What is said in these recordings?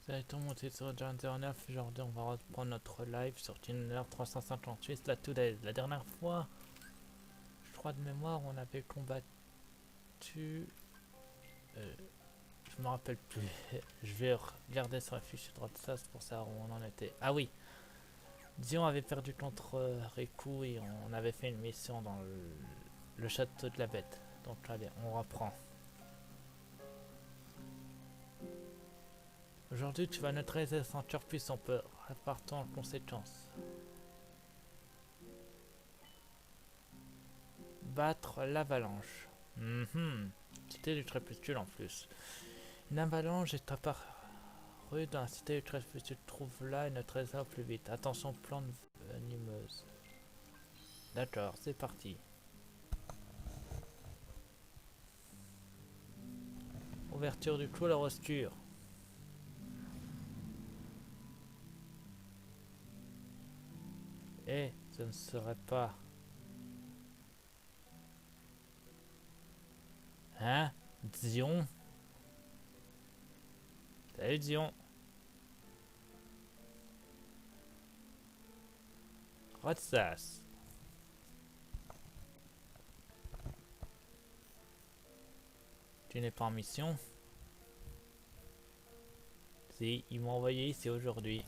Salut tout le monde, c'est sur John 09. Aujourd'hui, on va reprendre notre live sur Tuner 358 la Today. La dernière fois, je crois de mémoire, on avait combattu. Je me rappelle plus. Je vais regarder sur la fiche de droite de ça, c'est pour savoir où on en était. Ah oui, Dion avait perdu contre Riku et on avait fait une mission dans le château de la bête. Donc allez, on reprend. Aujourd'hui, tu vas neutraliser la ceinture puissante, répartons en conséquence. Battre l'avalanche. Cité du crépuscule en plus. Une avalanche est apparue dans la cité du crépuscule. Trouve là et neutralise-la au plus vite. Attention, plante venimeuse. D'accord, c'est parti. Ouverture du clos, la oscure. Eh, ce ne serait pas. Hein? Dion? Salut Dion. Rotsas. Tu n'es pas en mission? Si, ils m'ont envoyé ici aujourd'hui.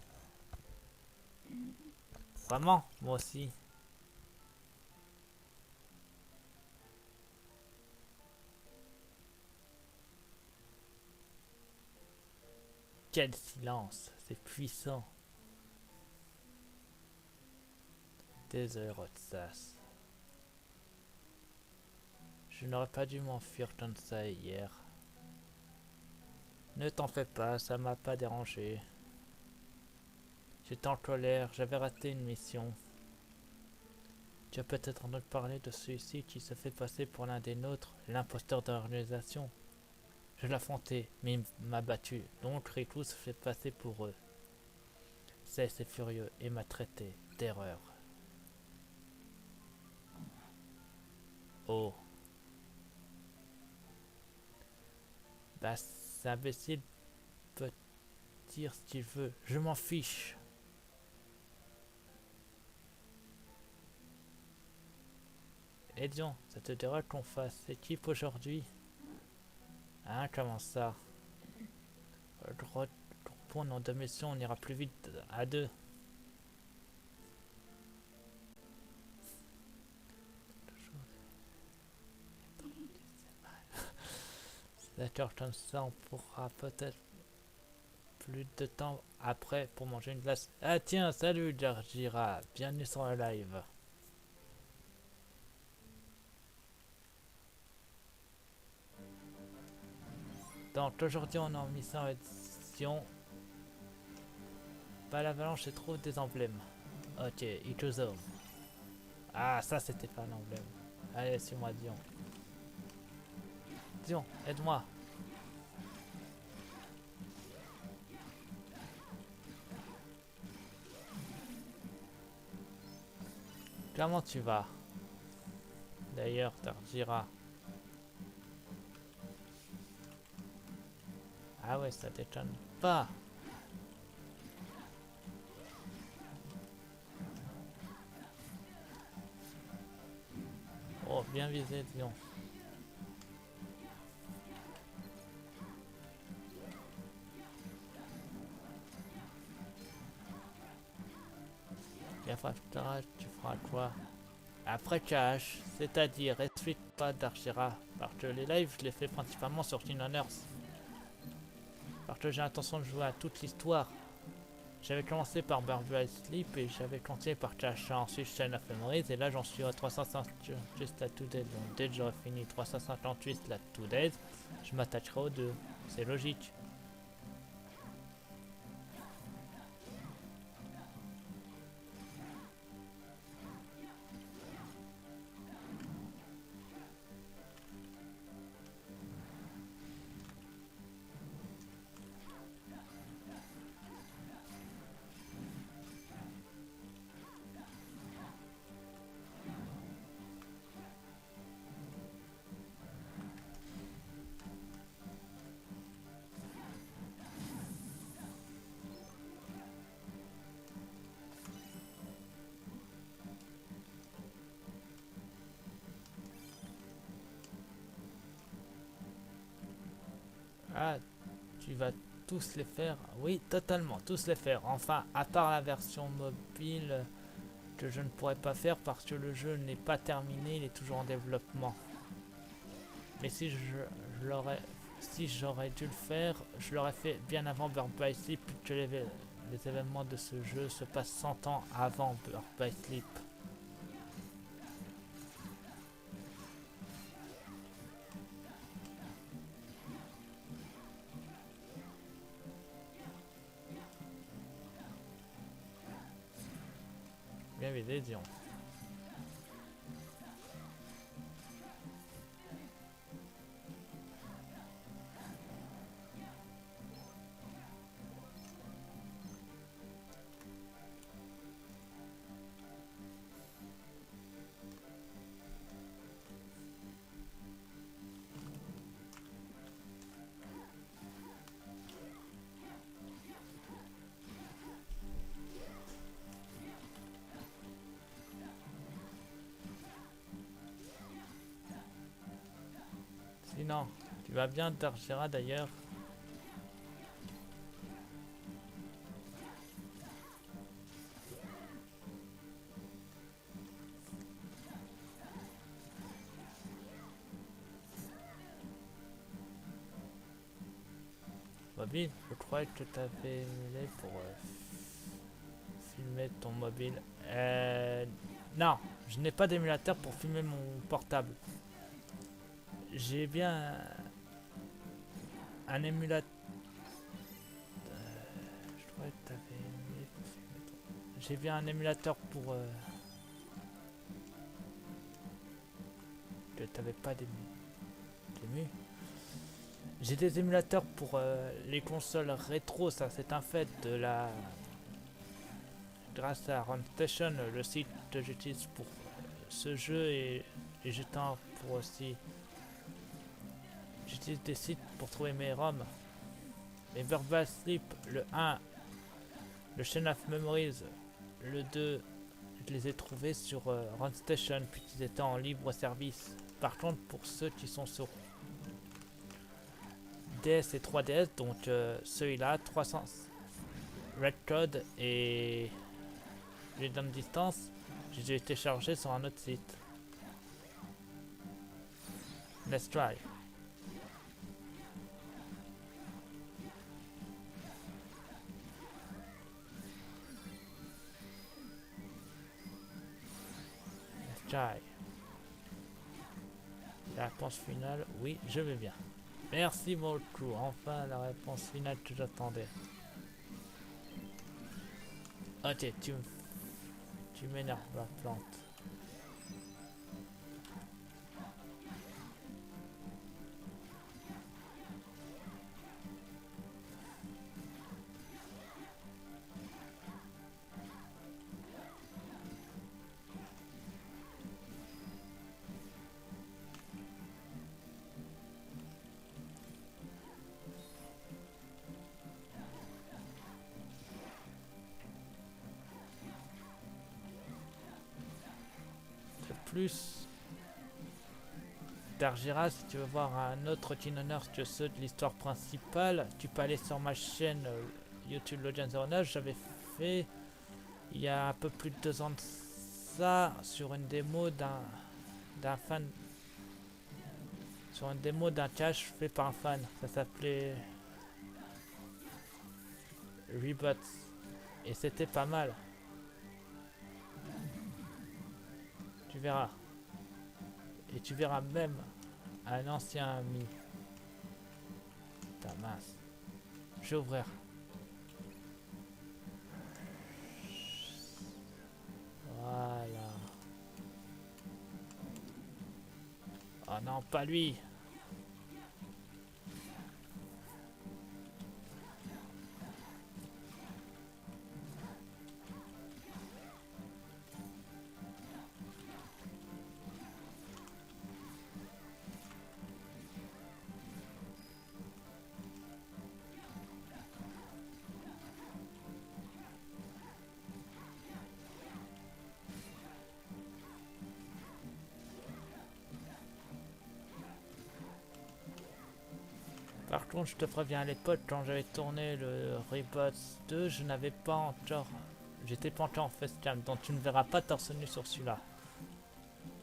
Vraiment? Moi aussi. Quel silence, c'est puissant. Désolé Rotsas. Je n'aurais pas dû m'enfuir comme ça hier. Ne t'en fais pas, ça m'a pas dérangé. J'étais en colère, j'avais raté une mission. Tu as peut-être entendu parler de celui-ci qui se fait passer pour l'un des nôtres, l'imposteur de l'organisation. Je l'ai affronté, mais il m'a battu, donc Riku se fait passer pour eux. C'est furieux et m'a traité d'erreur. Oh. Bah, cet imbécile peut dire ce qu'il veut, je m'en fiche. Eh bien, ça te dirait qu'on fasse équipe aujourd'hui? Hein, comment ça? Pour nos deux missions, on ira plus vite à deux. D'accord, comme ça, on pourra peut-être plus de temps après pour manger une glace. Ah tiens, salut Jarjira, bienvenue sur le live. Donc aujourd'hui, on est en mission édition. Pas l'avalanche et trouve des emblèmes. Ok, Ikuzo. Ah, ça c'était pas un emblème. Allez, suis-moi, Dion. Dion, aide-moi. Comment tu vas? D'ailleurs, Jarjira. Ah ouais, ça déconne pas. Oh, bien visé, Dion. Et après, tu feras quoi? Après cash, c'est-à-dire explique pas d'Archera, parce que les lives je les fais principalement sur Teen Honors, parce que j'ai l'intention de jouer à toute l'histoire. J'avais commencé par Barbie Sleep et j'avais continué par Cash, ensuite Chain of Memories et là j'en suis à 358 la 2 Days. Donc dès que j'aurai fini 358 la 2 Days, je m'attacherai aux deux. C'est logique. Ah, tu vas tous les faire? Oui, totalement, tous les faire. Enfin, à part la version mobile que je ne pourrais pas faire parce que le jeu n'est pas terminé, il est toujours en développement. Mais je l'aurais, si j'aurais dû le faire, je l'aurais fait bien avant Birth by Sleep, puisque les événements de ce jeu se passent 100 ans avant Birth by Sleep. Bien visé, disons. Sinon, tu vas bien, Dargera d'ailleurs. Mobile, je crois que tu avais émulé pour filmer ton mobile. Non, je n'ai pas d'émulateur pour filmer mon portable. J'ai bien un émulateur. Je crois que tu avais émulé pour filmer ton... J'ai bien un émulateur pour... que tu n'avais pas d'ému. J'ai des émulateurs pour les consoles rétro, ça c'est un fait de la... Grâce à RunStation, le site que j'utilise pour ce jeu et je tends pour aussi... J'utilise des sites pour trouver mes ROM. Les Verbal Sleep, le 1, le Chain of Memories, le 2, je les ai trouvés sur RunStation puisqu'ils étaient en libre service. Par contre, pour ceux qui sont sur DS et 3DS, donc celui-là, 300 Red Code et les Long Distance, j'ai été chargé sur un autre site. Let's try. Let's try. La réponse finale, oui, je vais bien. Merci beaucoup, enfin la réponse finale que j'attendais. Ok, tu m'énerves la plante. De plus, Dargira, si tu veux voir un autre Tinoners que ceux de l'histoire principale, tu peux aller sur ma chaîne YouTube Logan09. J'avais fait il y a un peu plus de 2 ans de ça sur une démo d'un fan, sur une démo d'un cache fait par un fan. Ça s'appelait Rebots et c'était pas mal. Tu verras. Et tu verras même un ancien ami. Ta mince. Je vais ouvrir. Voilà. Oh non, pas lui. Par contre, je te préviens à l'époque, quand j'avais tourné le Rebirth 2, je n'avais pas encore... J'étais pas encore en facecam, donc tu ne verras pas torse nu sur celui-là.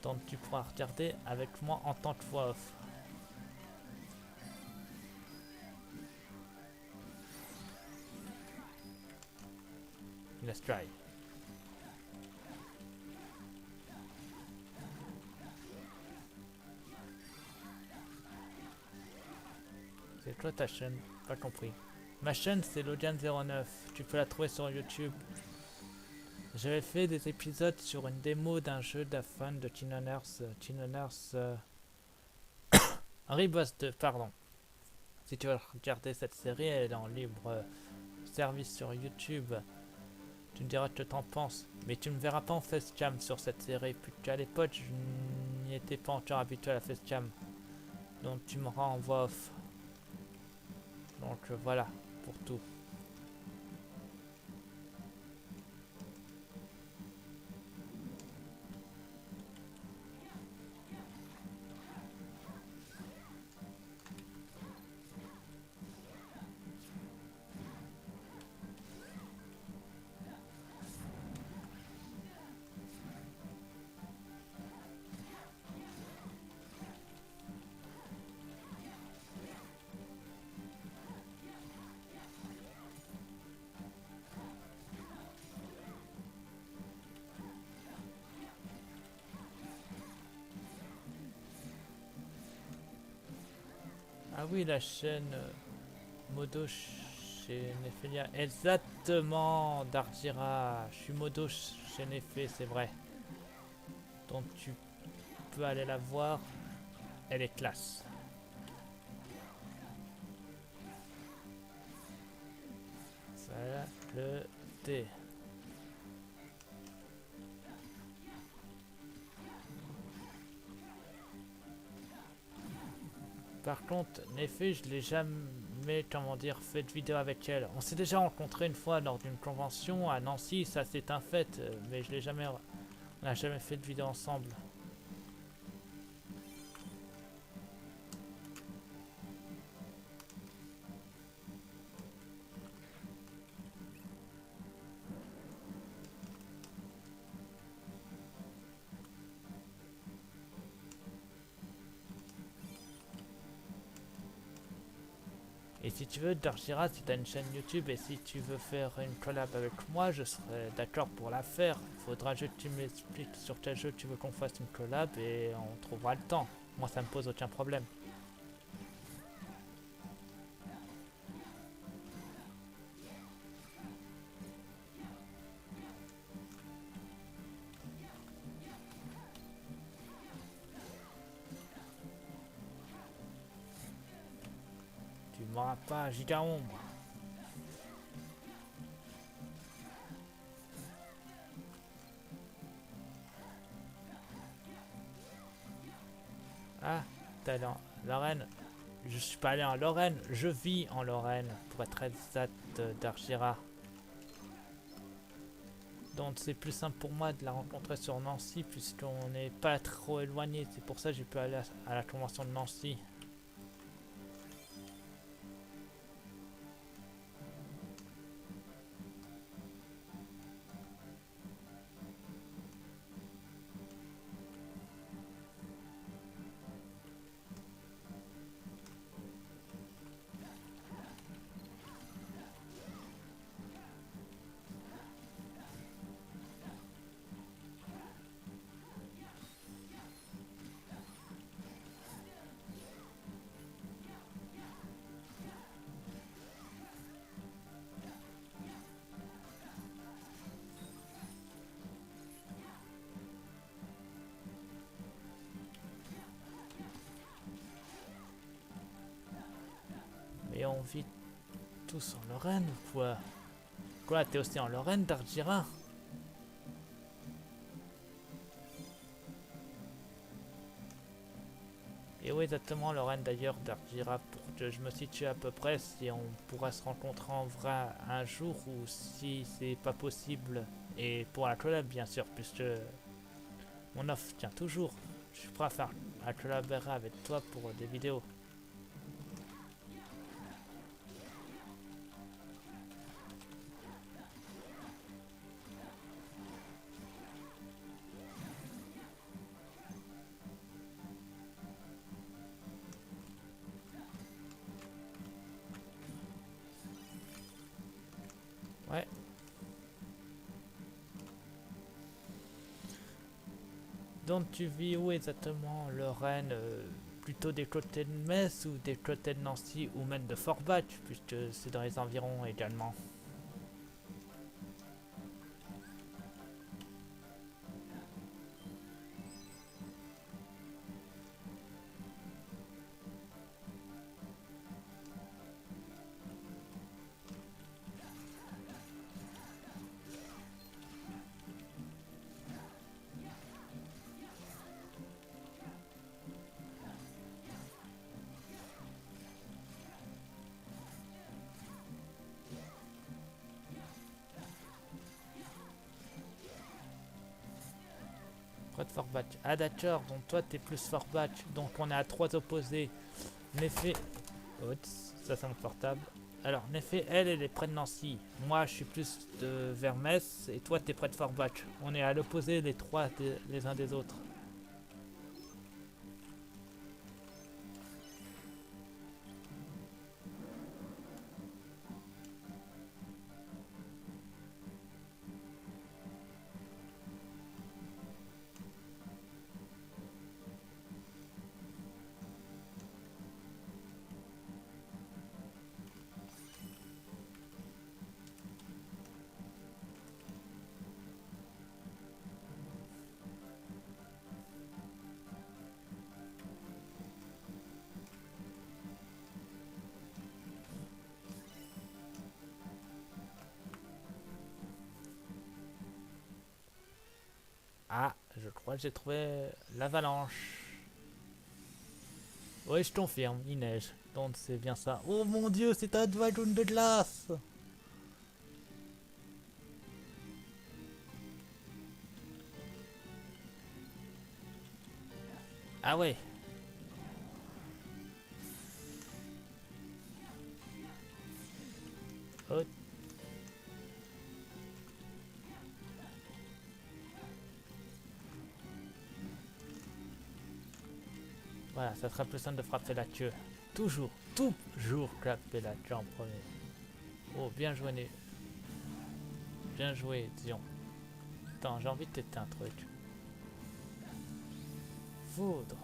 Donc tu pourras regarder avec moi en tant que voix off. Let's try. C'est quoi ta chaîne? Pas compris. Ma chaîne c'est Logan09. Tu peux la trouver sur YouTube. J'avais fait des épisodes sur une démo d'un jeu d'afan de Kingdom Hearts Rebirth 2, pardon. Si tu veux regarder cette série, elle est en libre service sur YouTube. Tu me diras ce que t'en penses. Mais tu ne me verras pas en facecam sur cette série, puisqu'à l'époque, je n'y étais pas encore habitué à la facecam. Donc tu m'auras en voix off. Donc voilà, pour tout. Ah oui, la chaîne Modo chez Nephelia. Exactement, Darjira. Je suis Modo chez Nephé, c'est vrai. Donc tu peux aller la voir. Elle est classe. Ça le thé. Par contre, Neffé, je l'ai jamais, comment dire, fait de vidéo avec elle. On s'est déjà rencontré une fois lors d'une convention à Nancy, ça c'est un fait, mais je l'ai jamais, on n'a jamais fait de vidéo ensemble. Et si tu veux, Darjira, si tu as une chaîne YouTube et si tu veux faire une collab avec moi, je serais d'accord pour la faire. Il faudra juste que tu m'expliques sur quel jeu tu veux qu'on fasse une collab et on trouvera le temps. Moi, ça me pose aucun problème. Tu m'auras pas, Giga Ombre. Ah, t'es allé en Lorraine. Je suis pas allé en Lorraine, je vis en Lorraine, pour être exact, d'Argira. Donc c'est plus simple pour moi de la rencontrer sur Nancy, puisqu'on n'est pas trop éloigné. C'est pour ça que j'ai pu aller à la convention de Nancy. Et on vit tous en Lorraine ou quoi? Quoi, t'es aussi en Lorraine, Dargira? Et oui, exactement, Lorraine d'ailleurs, Dargira, pour que je me situe à peu près, si on pourra se rencontrer en vrai un jour ou si c'est pas possible. Et pour la collab, bien sûr, puisque mon offre tient toujours. Je suis prêt à collaborer avec toi pour des vidéos. Ouais. Donc tu vis où exactement, Lorraine? Plutôt des côtés de Metz ou des côtés de Nancy ou même de Forbach, puisque c'est dans les environs également. Près de Forbach. Ah d'accord, donc toi t'es plus Forbach, donc on est à trois opposés. Neffet... Oups, ça c'est mon portable. Alors, Neffet, elle est près de Nancy. Moi, je suis plus de vers Metz et toi, t'es près de Forbach. On est à l'opposé les trois les uns des autres. Ah, je crois que j'ai trouvé l'avalanche. Oui, je confirme, il neige. Donc c'est bien ça. Oh mon dieu, c'est un dragon de glace! Ah ouais. Oh, voilà, ça sera plus simple de frapper la queue. Toujours, toujours frapper la queue en premier. Oh, bien joué, bien joué, Dion. Attends, j'ai envie de tester un truc. Foudre.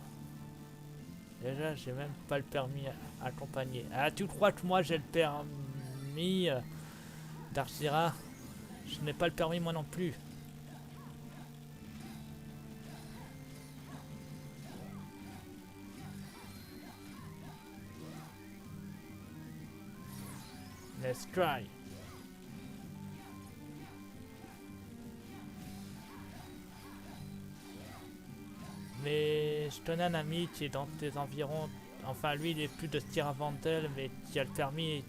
Déjà, j'ai même pas le permis accompagné. Ah, tu crois que moi j'ai le permis d'Archira? Je n'ai pas le permis moi non plus. Let's try. Mais je connais un ami qui est dans tes environs. Enfin, lui, il est plus de Stiravantel, mais qui a le permis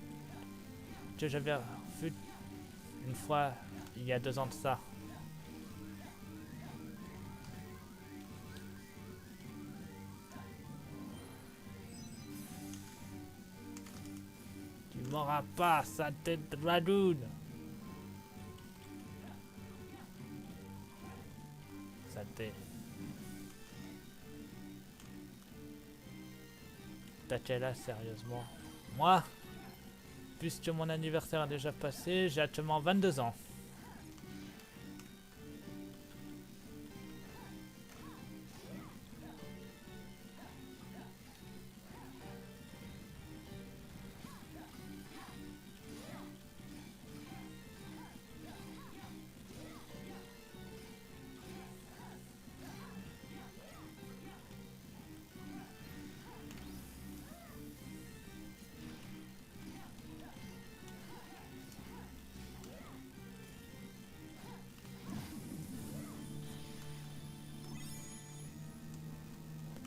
que j'avais vu une fois il y a 2 ans de ça. Tu m'auras pas, sa tête de dragoon. Saleté. T'as quel âge, sérieusement? Moi, puisque mon anniversaire est déjà passé, j'ai actuellement 22 ans.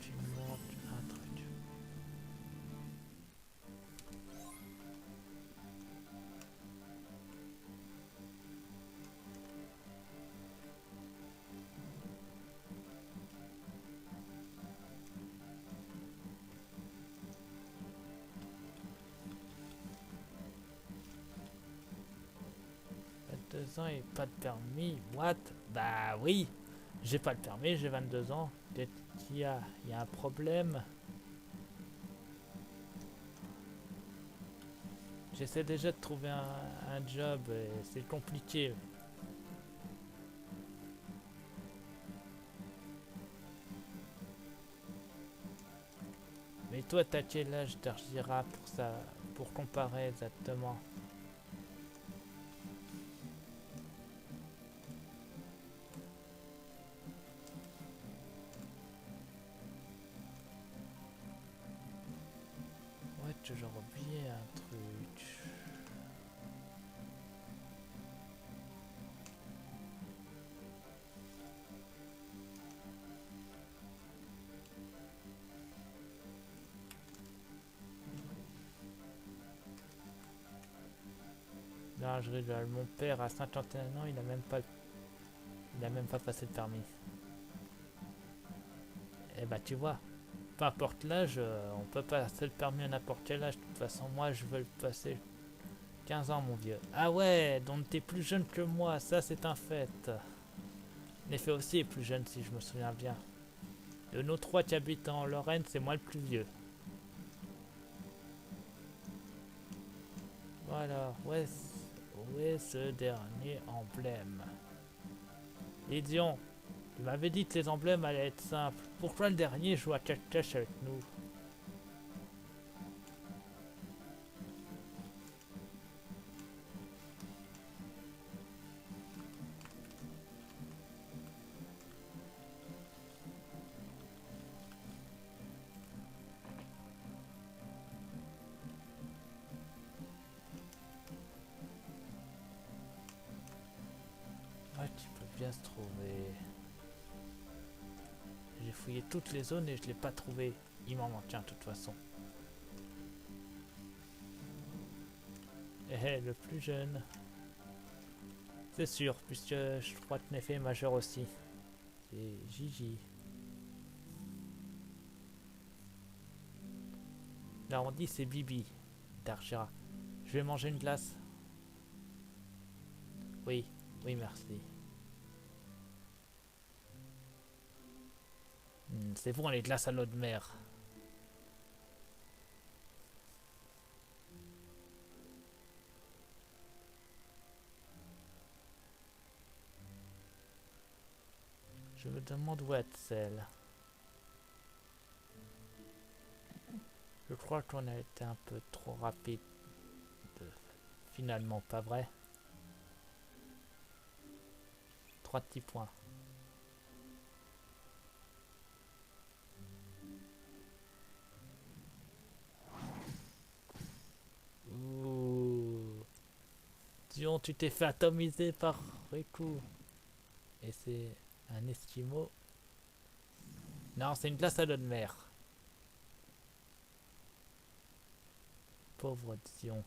Tu montes un truc. Deux ans et pas de permis. What? Bah oui, j'ai pas le permis, j'ai 22 ans. Peut-être qu'il y a un problème. J'essaie déjà de trouver un job et c'est compliqué. Mais toi, t'as quel âge Darjira pour ça, pour comparer exactement? Ouais, toujours oublié un truc. Non, je rigole. Mon père a 51 ans, il a même pas passé le permis. Eh bah tu vois, peu importe l'âge, on peut passer le permis à n'importe quel âge. De toute façon, moi, je veux le passer 15 ans, mon vieux. Ah ouais, donc t'es plus jeune que moi, ça c'est un fait. Neffet aussi est plus jeune si je me souviens bien. De nos trois qui habitent en Lorraine, c'est moi le plus vieux. Voilà, où est ce dernier emblème? Idion, tu m'avais dit que les emblèmes allaient être simples. Pourquoi le dernier joue à cache-cache avec nous? Ouais, tu peux bien se trouver. J'ai fouillé toutes les zones et je l'ai pas trouvé. Il m'en manque un de toute façon. Eh, le plus jeune. C'est sûr, puisque je crois que Neffet est majeur aussi. C'est Gigi. L'arrondi, c'est Bibi. Darjira. Je vais manger une glace. Oui, oui, merci. C'est bon, les glaces à l'eau de mer. Je me demande où est celle. Je crois qu'on a été un peu trop rapide. Finalement, pas vrai? 3 petits points. Ouh. Dion, tu t'es fait atomiser par Riku. Et c'est un esquimau. Non, c'est une glace à l'eau de mer. Pauvre Dion.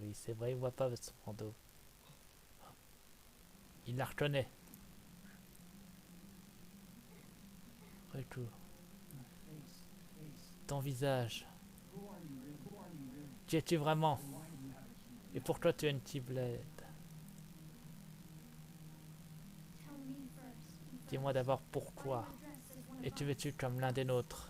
Oui, c'est vrai, il voit pas son rando. Il la reconnaît. Riku, ton visage. Qui es-tu vraiment? Et pourquoi tu as une Keyblade? Dis-moi d'abord pourquoi. Es-tu vêtu comme l'un des nôtres?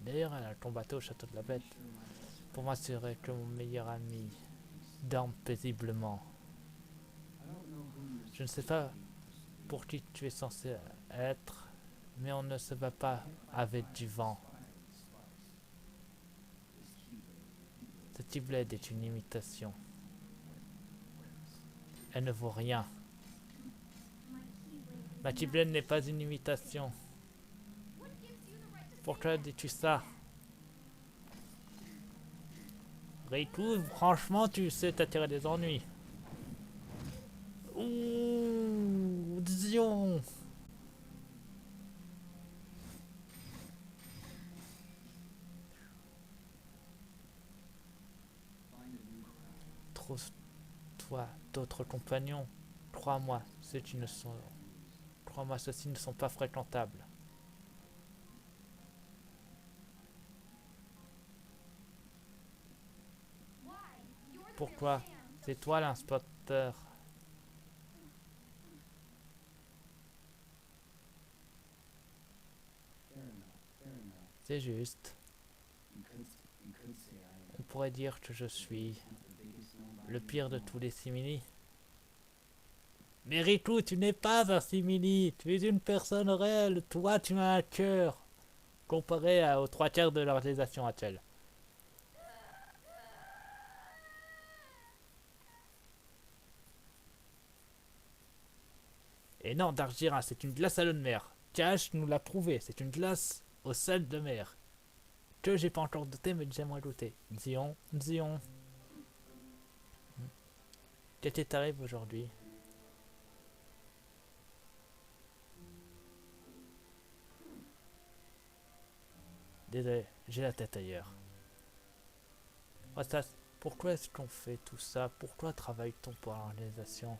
D'ailleurs, elle a combattu au château de la Bête pour m'assurer que mon meilleur ami dorme paisiblement. Je ne sais pas pour qui tu es censé être, mais on ne se bat pas avec du vent. Cette Keyblade est une imitation. Elle ne vaut rien. Ma Keyblade n'est pas une imitation. Pourquoi dis-tu ça? Riku, franchement, tu sais t'attirer des ennuis. Ouh, Dion. Trouve-toi d'autres compagnons. Crois-moi, crois-moi, ceux-ci ne sont pas fréquentables. Pourquoi? C'est toi l'inspecteur. C'est juste. On pourrait dire que je suis le pire de tous les simili. Mais Riku, tu n'es pas un simili. Tu es une personne réelle. Toi, tu as un cœur. Comparé aux trois quarts de l'organisation actuelle. Et non, Darjira, c'est une glace à l'eau de mer. Cash nous l'a prouvé, c'est une glace au sel de mer. Que j'ai pas encore douté, mais j'aimerais douter. Zion, Zion. Qu'est-ce qui t'arrive aujourd'hui? Désolé, j'ai la tête ailleurs. Rastas, pourquoi est-ce qu'on fait tout ça? Pourquoi travaille-t-on pour l'organisation?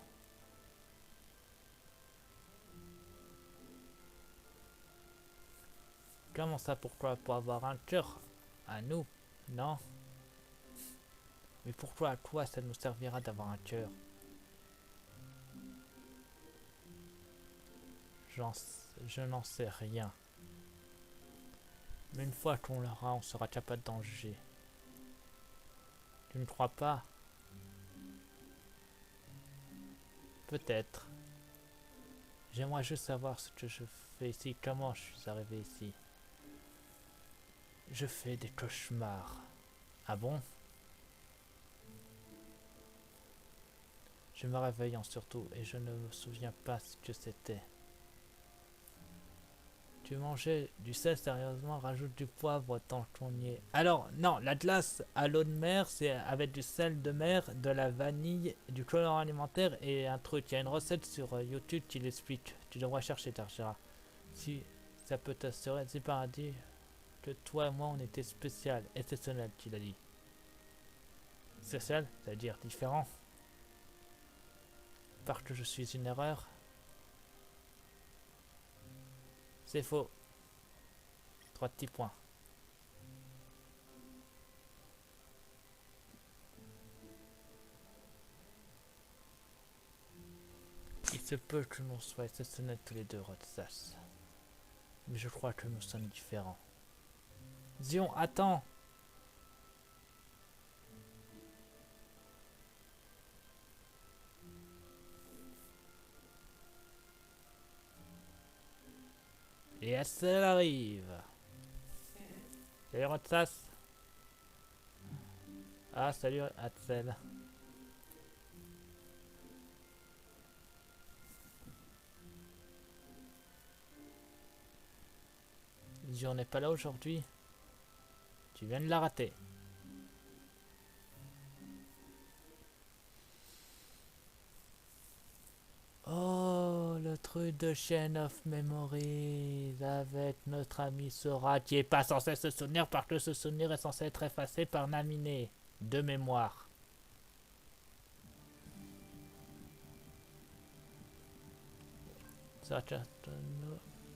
Comment ça, pourquoi? Pour avoir un cœur à nous? Non? Mais pourquoi, à quoi ça nous servira d'avoir un cœur? Je n'en sais rien. Mais une fois qu'on l'aura, on sera capable d'en juger. Tu ne crois pas? Peut-être. J'aimerais juste savoir ce que je fais ici, comment je suis arrivé ici. Je fais des cauchemars. Ah bon? Je me réveille en surtout et je ne me souviens pas ce que c'était. Tu mangeais du sel sérieusement, rajoute du poivre tant qu'on y est. Alors, non, la glace à l'eau de mer, c'est avec du sel de mer, de la vanille, du colorant alimentaire et un truc. Il y a une recette sur YouTube qui l'explique. Tu devrais chercher, Tarjira. Si ça peut t'assurer, c'est paradis que toi et moi on était spécial, exceptionnel, qu'il a dit. Spécial, ça veut dire différent. Parce que je suis une erreur. C'est faux. 3 petits points. Il se peut que nous soyons exceptionnels tous les deux, Rotsas. Mais je crois que nous sommes différents. Zion, attends! Et elle arrive. Salut Rotsas. Ah, salut Axel. Zion n'est pas là aujourd'hui. Tu viens de la rater. Oh, le truc de Chain of Memories avec notre ami Sora qui est pas censé se souvenir parce que ce souvenir est censé être effacé par Naminé. De mémoire.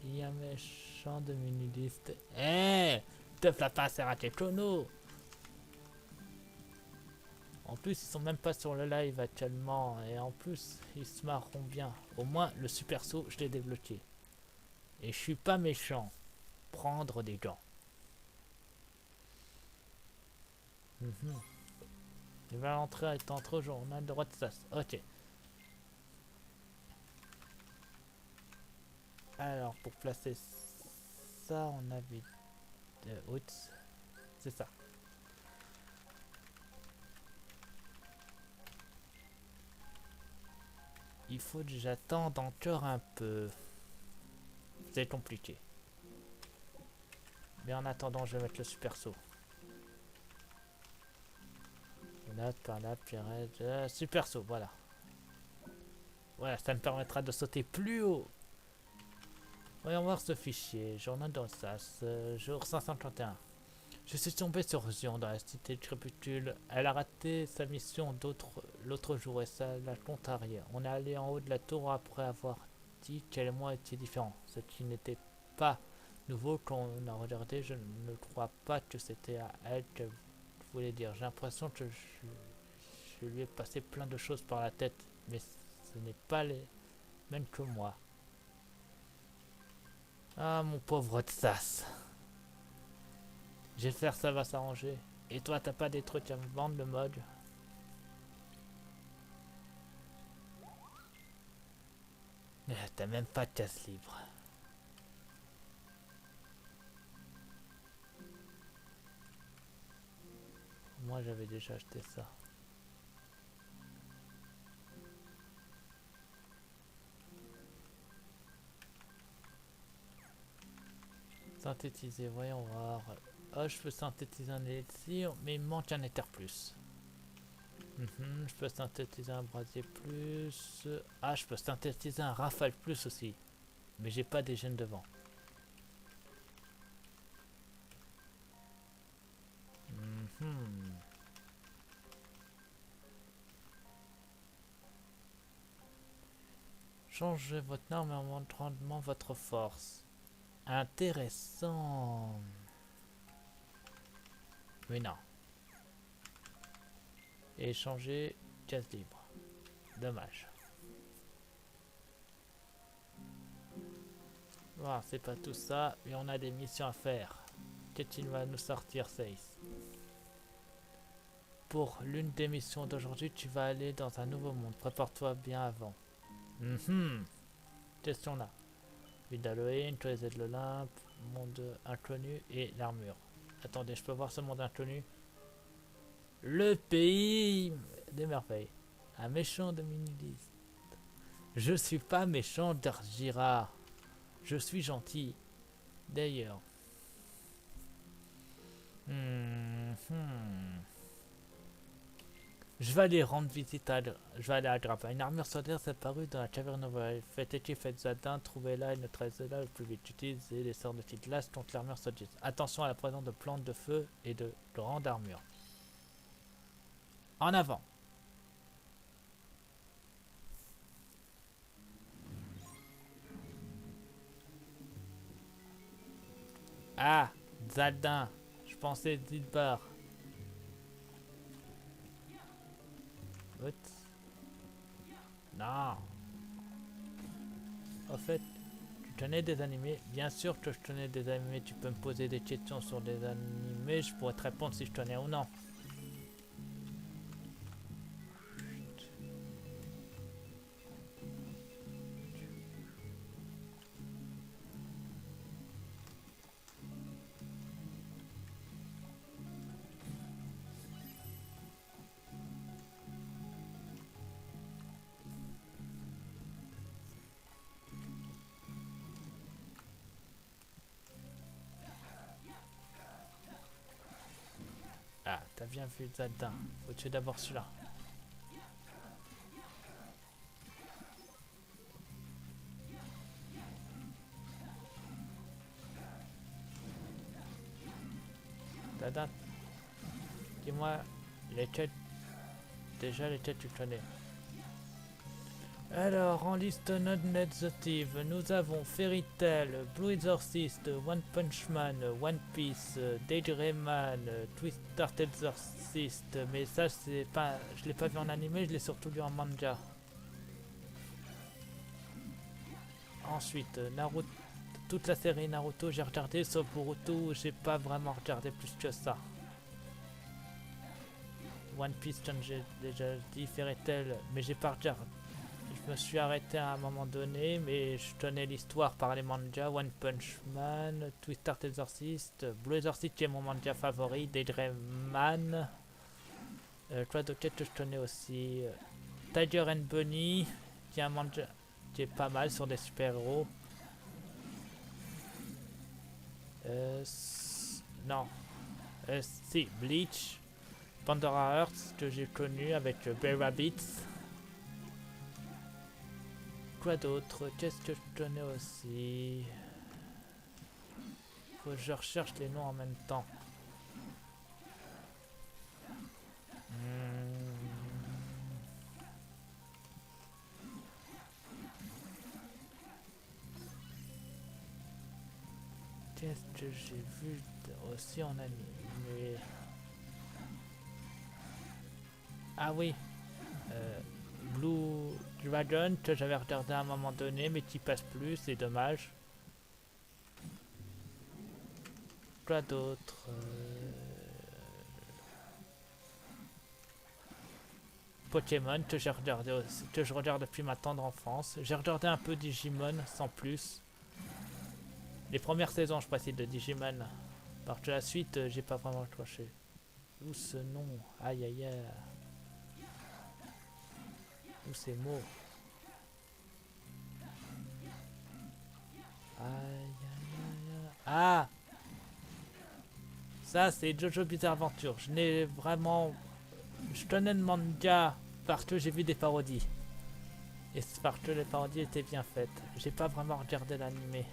Il y a méchant de mini-liste. Eh, te flatte pas, c'est raté Chono. En plus, ils sont même pas sur le live actuellement. Et en plus, ils se marreront bien. Au moins, le super saut, je l'ai débloqué. Et je suis pas méchant. Prendre des gants. Mhm. Il va rentrer avec entre jours. On a le droit de ça. Ok. Alors, pour placer ça, on avait... Oups. C'est ça. Il faut que j'attende encore un peu. C'est compliqué. Mais en attendant, je vais mettre le super saut. Là, par là, Pierrette. Super saut, voilà. Voilà, ça me permettra de sauter plus haut. Voyons voir ce fichier. Journal d'Alsace, jour 551. Je suis tombé sur Zion dans la cité de Crépuscule. Elle a raté sa mission l'autre jour et ça la contrarié. On est allé en haut de la tour après avoir dit qu'elle et moi étaient différents. Ce qui n'était pas nouveau quand on a regardé. Je ne crois pas que c'était à elle que je voulais dire. J'ai l'impression que Je lui ai passé plein de choses par la tête, mais ce n'est pas les mêmes que moi. Ah, mon pauvre Tsas. J'espère que ça va s'arranger. Et toi, t'as pas des trucs à me vendre, le mode? T'as même pas de casse libre. Moi, j'avais déjà acheté ça. Synthétiser, voyons voir. Oh, je peux synthétiser un élixir, mais il me manque un éther plus. Je peux synthétiser un brasier plus. Ah, je peux synthétiser un rafale plus aussi. Mais j'ai pas des gènes devant. Changez votre arme en montrant votre force. Intéressant. Mais non. Et changer case libre. Dommage. Voilà, c'est pas tout ça, mais on a des missions à faire. Qu'est-ce qu'il va nous sortir, Saïs? Pour l'une des missions d'aujourd'hui, tu vas aller dans un nouveau monde. Prépare-toi bien avant. Question là. Ville d'Halloween, toilettes de l'Olympe, monde inconnu et l'armure. Attendez, je peux voir ce monde inconnu? Le pays des merveilles. Un méchant de mini-liste. Je suis pas méchant, Darjira. Je suis gentil. D'ailleurs. Je vais aller rendre visite à... Je vais aller à Grappa. Une armure solaire s'est apparue dans la caverne nouvelle. Faites équipe, faites Zadin, trouvez-la et neutralisez-la le plus vite. Utilisez les sorts de type glace contre l'armure solaire. Attention à la présence de plantes de feu et de grandes armures. En avant. Ah, Zadin. Je pensais Zidbar. What? Non. Au fait, tu connais des animés? Bien sûr que je connais des animés. Tu peux me poser des questions sur des animés. Je pourrais te répondre si je connais ou non. Ah, t'as bien vu Zadin. Faut tuer d'abord celui-là. Zadin, dis-moi lesquels. Déjà lesquels tu connais. Alors, en liste non exhaustive, nous avons Fairy Tail, Blue Exorcist, One Punch Man, One Piece, Daydreamman, Twisted Exorcist, mais ça c'est pas, je l'ai pas vu en animé, je l'ai surtout lu en manga. Ensuite, Naruto, toute la série Naruto j'ai regardé, sauf Boruto, j'ai pas vraiment regardé plus que ça. One Piece, j'ai déjà dit, Fairy Tail, mais j'ai pas regardé. Je me suis arrêté à un moment donné, mais je tenais l'histoire par les mangas. One Punch Man, Twisted Exorcist, Blue Exorcist qui est mon manga favori, Daydreamman. Quoi d'autre que je tenais aussi? Tiger and Bunny, qui est un manga qui est pas mal sur des super-héros. Non. Si, Bleach, Pandora Hearts que j'ai connu avec Bray Rabbits. Quoi d'autre? Qu'est-ce que je connais aussi? Faut que je recherche les noms en même temps. Qu'est-ce que j'ai vu aussi en anime? Ah oui, Blue Dragon que j'avais regardé à un moment donné mais qui passe plus, c'est dommage. Quoi d'autre Pokémon que j'ai regardé aussi, que je regarde depuis ma tendre enfance. J'ai regardé un peu Digimon sans plus. Les premières saisons je précise de Digimon. Parce que la suite j'ai pas vraiment accroché. Où ce nom? Aïe aïe aïe. Où ces mots? Aïe aïe aïe. Ah, ça c'est Jojo Bizarre Adventure. Je n'ai vraiment... Je connais le manga parce que j'ai vu des parodies. Et c'est parce que les parodies étaient bien faites. J'ai pas vraiment regardé l'animé.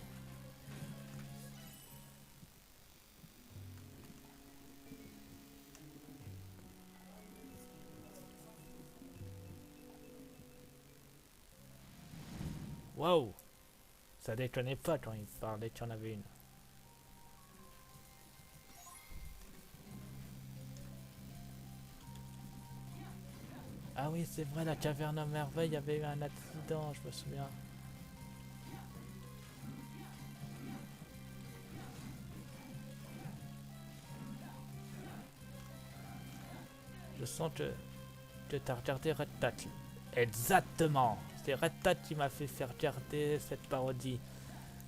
Waouh, ça déconnait pas quand il parlait qu'il y en avait une. Ah oui, c'est vrai, la caverne aux merveilles, il y avait eu un accident, je me souviens. Je sens que t'as regardé Red Tack. Exactement, c'est Red Tack qui m'a fait faire regarder cette parodie.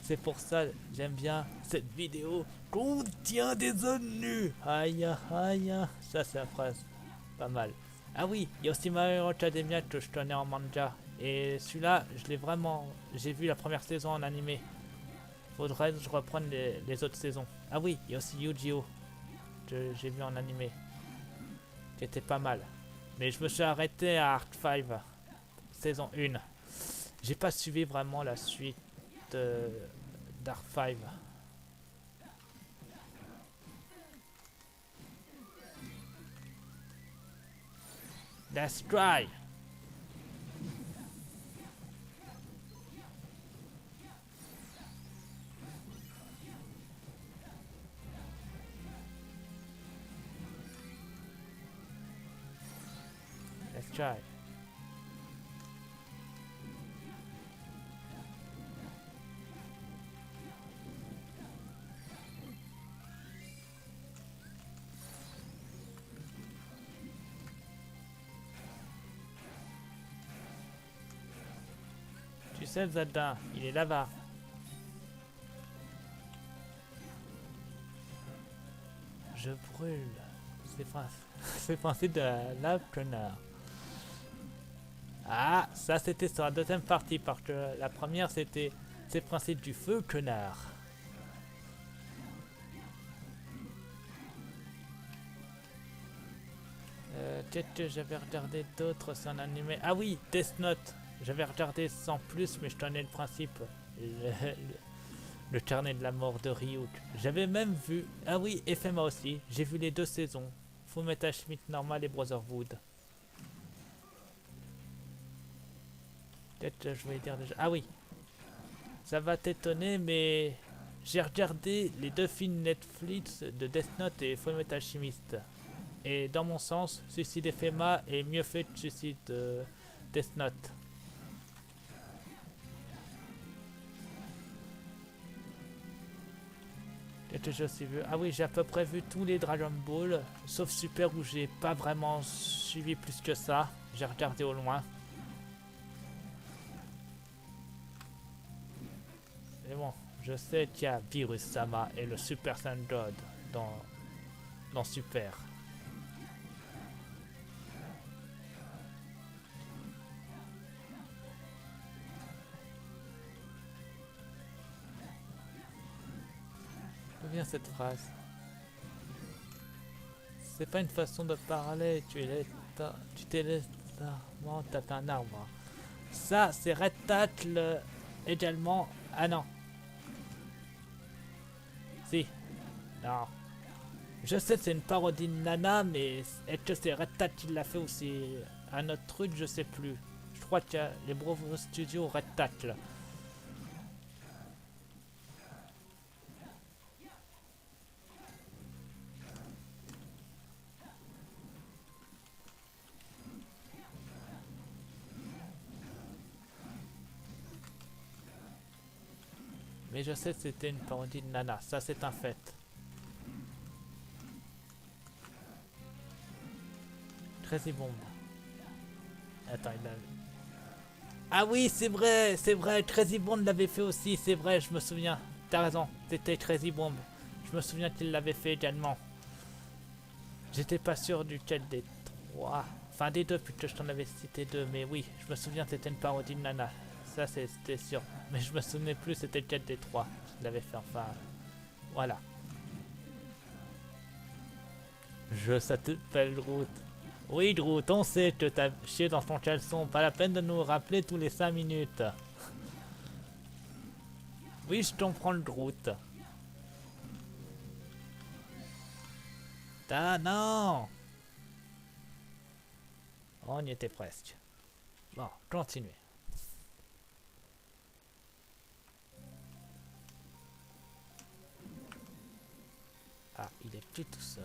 C'est pour ça j'aime bien cette vidéo contient des zones nues. Aïe aïe, ça c'est la phrase, pas mal. Ah oui, il y a aussi My Hero Academia que je connais en manga. Et celui-là, je l'ai vraiment... J'ai vu la première saison en animé. Faudrait que je reprenne les autres saisons. Ah oui, il y a aussi Yu-Gi-Oh! Que j'ai vu en animé. Qui était pas mal. Mais je me suis arrêté à Arc 5, saison 1. J'ai pas suivi vraiment la suite d'Arc 5. Let's try! Let's try. Tu sais, Zelda, il est là-bas. Je brûle. C'est principe de la lave, connard. Ah, ça c'était sur la deuxième partie, parce que la première c'était c'est principe du feu, connard. Qu'est-ce que j'avais regardé d'autres sur un animé? Ah oui, Death Note. J'avais regardé sans plus, mais je connais le principe. Le carnet de la mort de Ryuk. J'avais même vu... Ah oui, FMA aussi. J'ai vu les deux saisons. Fullmetal Schmidt normal et Brotherhood. Peut-être que je vais dire déjà... Ah oui. Ça va t'étonner, mais... J'ai regardé les deux films Netflix de Death Note et Fullmetal Alchemist. Et dans mon sens, Suicide FMA est mieux fait que Suicide Death Note. Qu'est-ce que j'ai aussi vu? Ah oui, j'ai à peu près vu tous les Dragon Ball, sauf Super où j'ai pas vraiment suivi plus que ça. J'ai regardé au loin. Mais bon, je sais qu'il y a Virus Sama et le Super Saiyan God dans Super. D'où vient cette phrase? C'est pas une façon de parler, tu t'es légèrement tapé un arbre. Ça, c'est Red Tackle également. Ah non. Si. Non. Je sais que c'est une parodie de Nana, mais est-ce que c'est Red Tack qui l'a fait ou c'est un autre truc? Je sais plus. Je crois qu'il y a les Bravo Studios Red Tackle. Mais je sais que c'était une parodie de Nana, ça c'est un fait. Crazy Bomb. Attends, il a... Ah oui, c'est vrai, Crazy Bomb l'avait fait aussi, c'est vrai, je me souviens. T'as raison, c'était Crazy Bomb. Je me souviens qu'il l'avait fait également. J'étais pas sûr duquel des trois. Enfin, des deux, puisque je t'en avais cité deux. Mais oui, je me souviens que c'était une parodie de Nana. Ça, c'était sûr. Mais je me souvenais plus c'était lequel des trois. Je l'avais fait, enfin. Voilà. Je s'appelle Groot. Oui, Groot, on sait que t'as chié dans ton caleçon. Pas la peine de nous rappeler tous les 5 minutes. Oui, je comprends le Groot. Ah non! On y était presque. Bon, continuez. Ah, il est plus tout seul.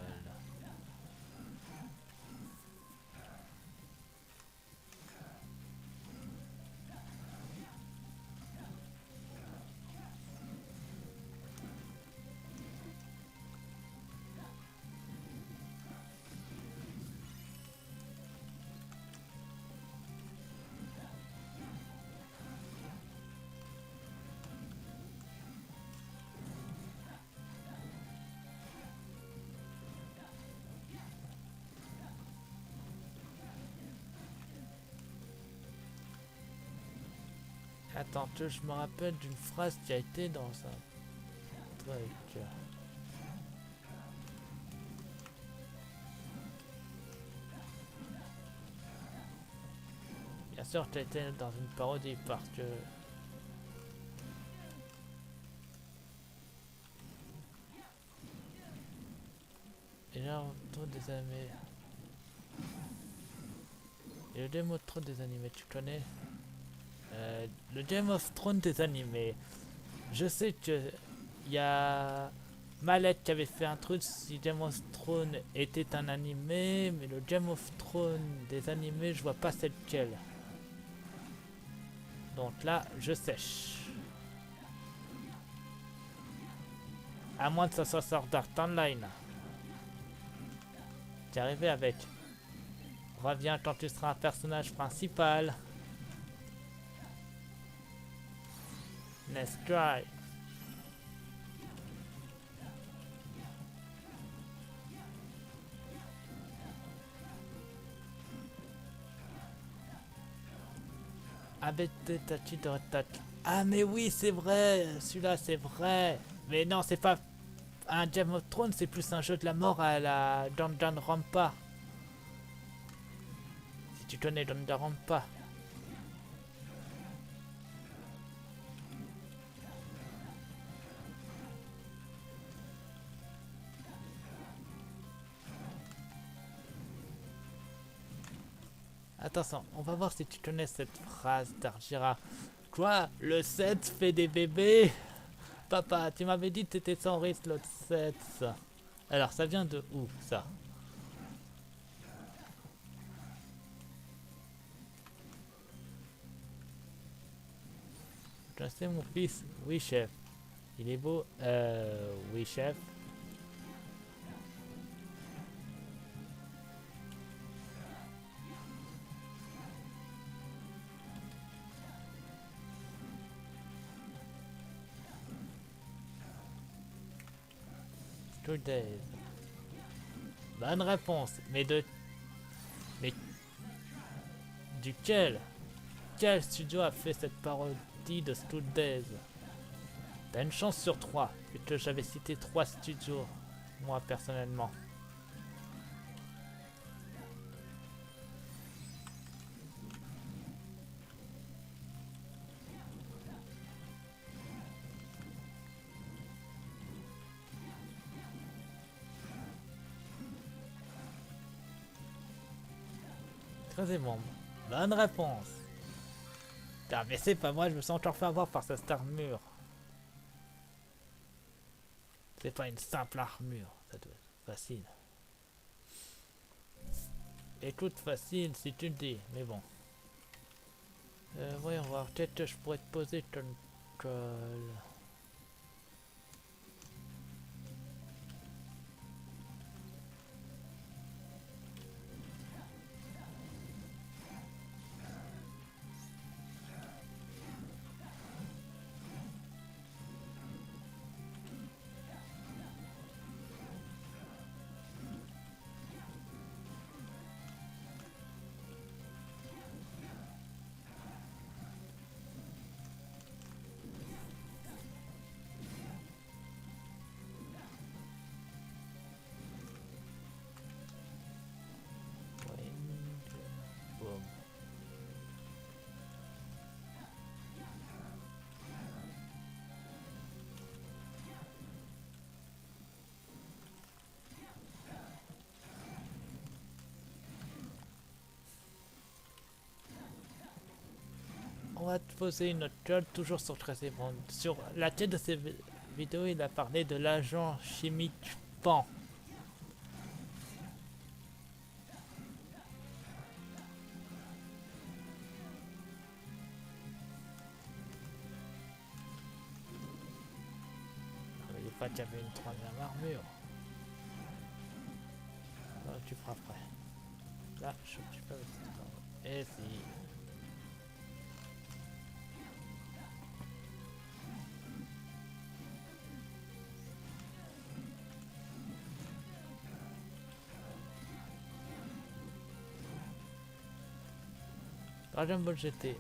Attends, que je me rappelle d'une phrase qui a été dans un truc. Bien sûr, tu as été dans une parodie parce que... Et là, on trouve des animés. Et le Game of Thrones des animés, tu connais le Game of Thrones des animés. Je sais que il y a Malek qui avait fait un truc si Game of Thrones était un animé, mais le Game of Thrones des animés, je vois pas c'est lequel. Donc là, je sèche. À moins que ça soit Sword Art Online. T'es arrivé avec. Reviens quand tu seras un personnage principal. Let's try. Abete Tachi de Tachi. Ah mais oui, c'est vrai, celui-là c'est vrai. Mais non, c'est pas un Game of Thrones, c'est plus un jeu de la mort à la Danganronpa. Si tu connais Danganronpa. Attention, on va voir si tu connais cette phrase d'Argira. Quoi? Le 7 fait des bébés? Papa, tu m'avais dit que t'étais sans risque l'autre 7. Alors, ça vient de où, ça? Je sais, mon fils. Oui, chef. Il est beau? Oui, chef. Two days. Bonne réponse. Mais duquel? Quel studio a fait cette parodie de Stood Days? T'as une chance sur 3, puisque j'avais cité 3 studios, moi personnellement. Très bon. Bonne réponse. Ah, mais c'est pas moi, je me suis encore fait avoir par cette armure. C'est pas une simple armure, ça doit être facile. Écoute, facile si tu le dis, mais bon. Voyons voir, peut-être que je pourrais te poser comme colle. on va te poser une autre chose, toujours sur Tracy Bond. Sur la tête de ces vidéos, il a parlé de l'agent chimique Pan. N'oubliez pas qu'il y avait une troisième armure. Là, tu feras après. Là, je suis un petit peu avec cette armure. Et si. Dragon Ball GT.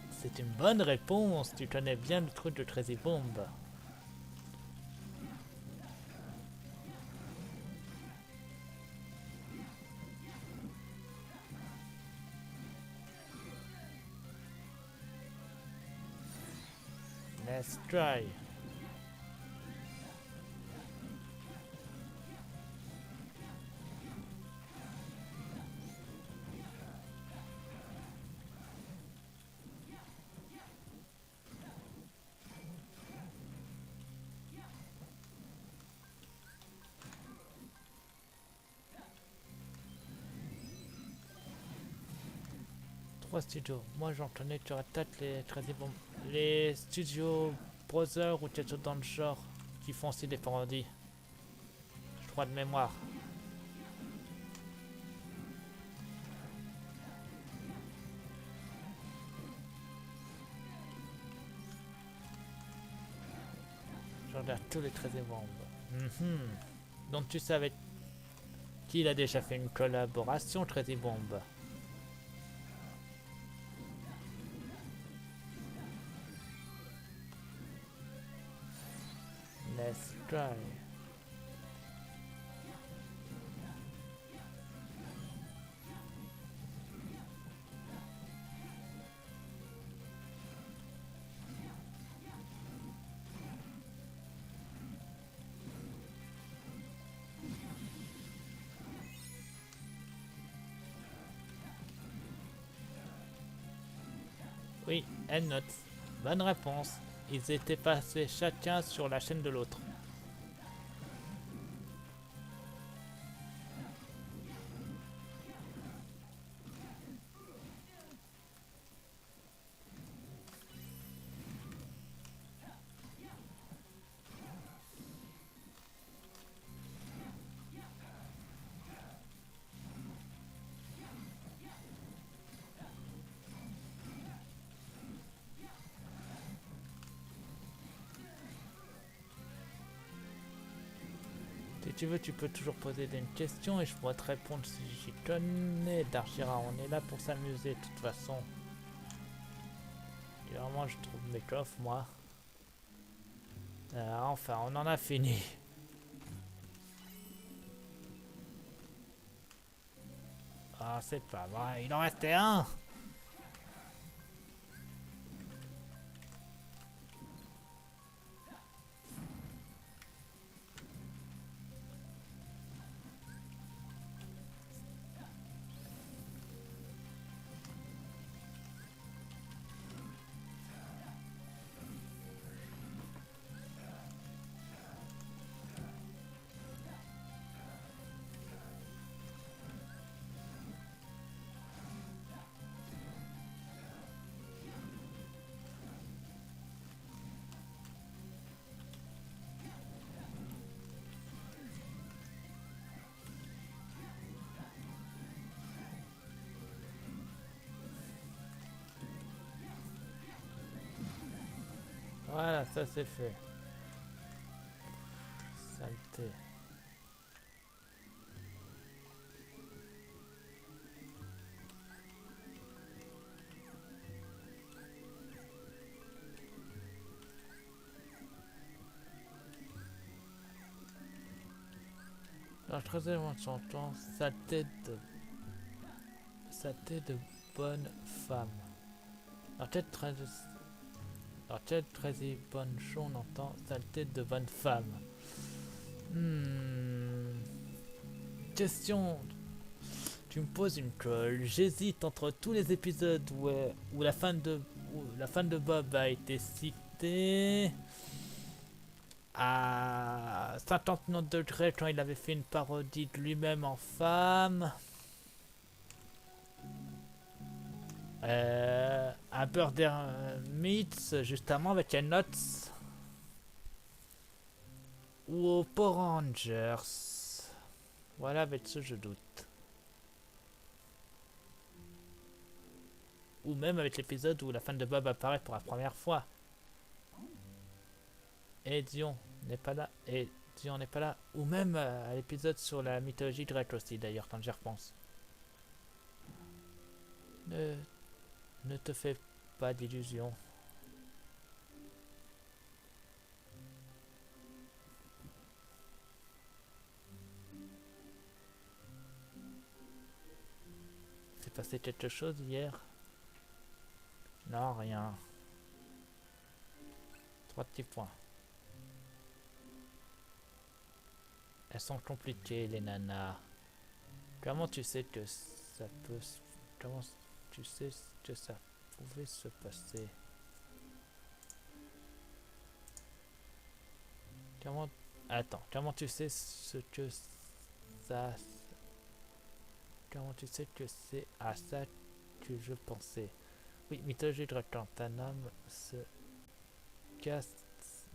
C'est une bonne réponse, tu connais bien le truc de Crazy Bomb. Let's try. Trois studios. Moi j'en connais sur la tête les Crazy Bomb. Les studios Brother ou quelque chose dans le genre qui font aussi des parodies. Je crois de mémoire. Je regarde tous les Crazy Bomb. Donc tu savais qu'il a déjà fait une collaboration Crazy Bomb. Let's try. Oui, elle note. Bonne réponse. Ils étaient passés chacun sur la chaîne de l'autre. Si tu veux, tu peux toujours poser une question et je pourrais te répondre si j'y connais. Darjira, on est là pour s'amuser de toute façon. Et vraiment, je trouve mes coffres, moi. Enfin, on en a fini. Ah, c'est pas vrai, il en restait un. Voilà, ça c'est fait. Saleté. Alors, je creusais mon chantant, sa tête de bonne femme. Alors, tête très bonne chose, on entend sa tête de bonne femme. Tu me poses une colle. J'hésite entre tous les épisodes où la fin de Bob a été citée. À 59 degrés quand il avait fait une parodie de lui-même en femme. Un Burger Meats justement avec un Nuts. Ou aux Power Rangers. Voilà, avec ce je doute. Ou même avec l'épisode où la fan de Bob apparaît pour la première fois. Et Dion n'est pas là. Et Dion n'est pas là. Ou même à l'épisode sur la mythologie grecque aussi, d'ailleurs, quand j'y repense. Ne, ne te fais pas d'illusions. C'est passé quelque chose hier? Non, rien. 3 petits points. Elles sont compliquées, les nanas. Comment tu sais que ça peut... Comment tu sais que ça pouvait se passer? Comment... Attends, comment tu sais ce que ça... Comment tu sais que c'est à ça que je pensais? Oui, mythologie de quand un homme se casse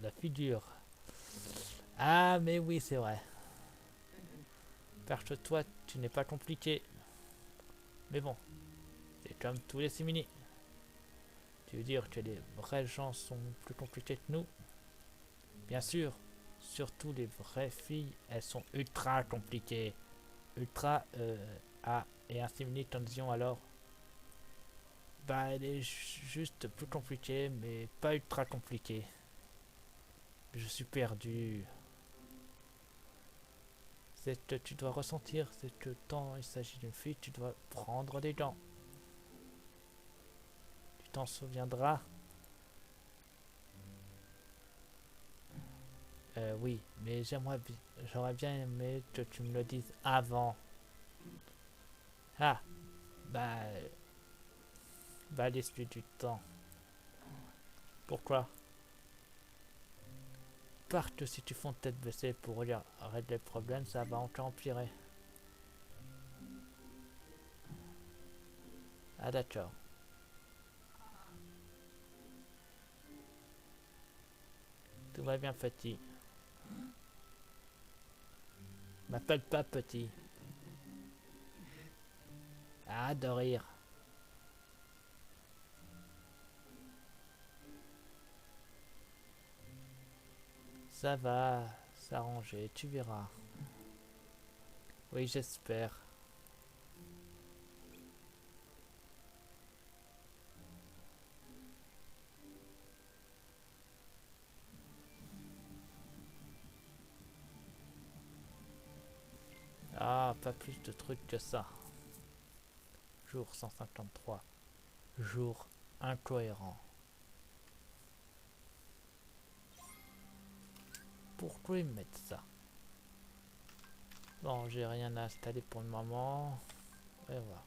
la figure. Ah, mais oui, c'est vrai. Perche-toi, tu n'es pas compliqué. Mais bon, c'est comme tous les simili. Tu veux dire que les vrais gens sont plus compliqués que nous? Bien sûr, surtout les vraies filles, elles sont ultra compliquées. Ultra, ah, et un simili, t'en disions alors? Bah, elle est juste plus compliquée, mais pas ultra compliquée. Je suis perdu. C'est que tu dois ressentir, c'est que quand il s'agit d'une fille, tu dois prendre des gants. Tu t'en souviendras? Oui, mais j'aurais bien aimé que tu me le dises avant. Ah, bah, bah l'issue du temps. Pourquoi? Parce que si tu fonds tête baissée pour régler le problème, ça va encore empirer. Ah d'accord. Tout va bien petit. M'appelle pas petit. Ah de rire. Ça va s'arranger, tu verras. Oui, j'espère. Ah, pas plus de trucs que ça. Jour 153. Jour incohérent. Pourquoi ils mettent ça? Bon, j'ai rien à installer pour le moment. Et voilà.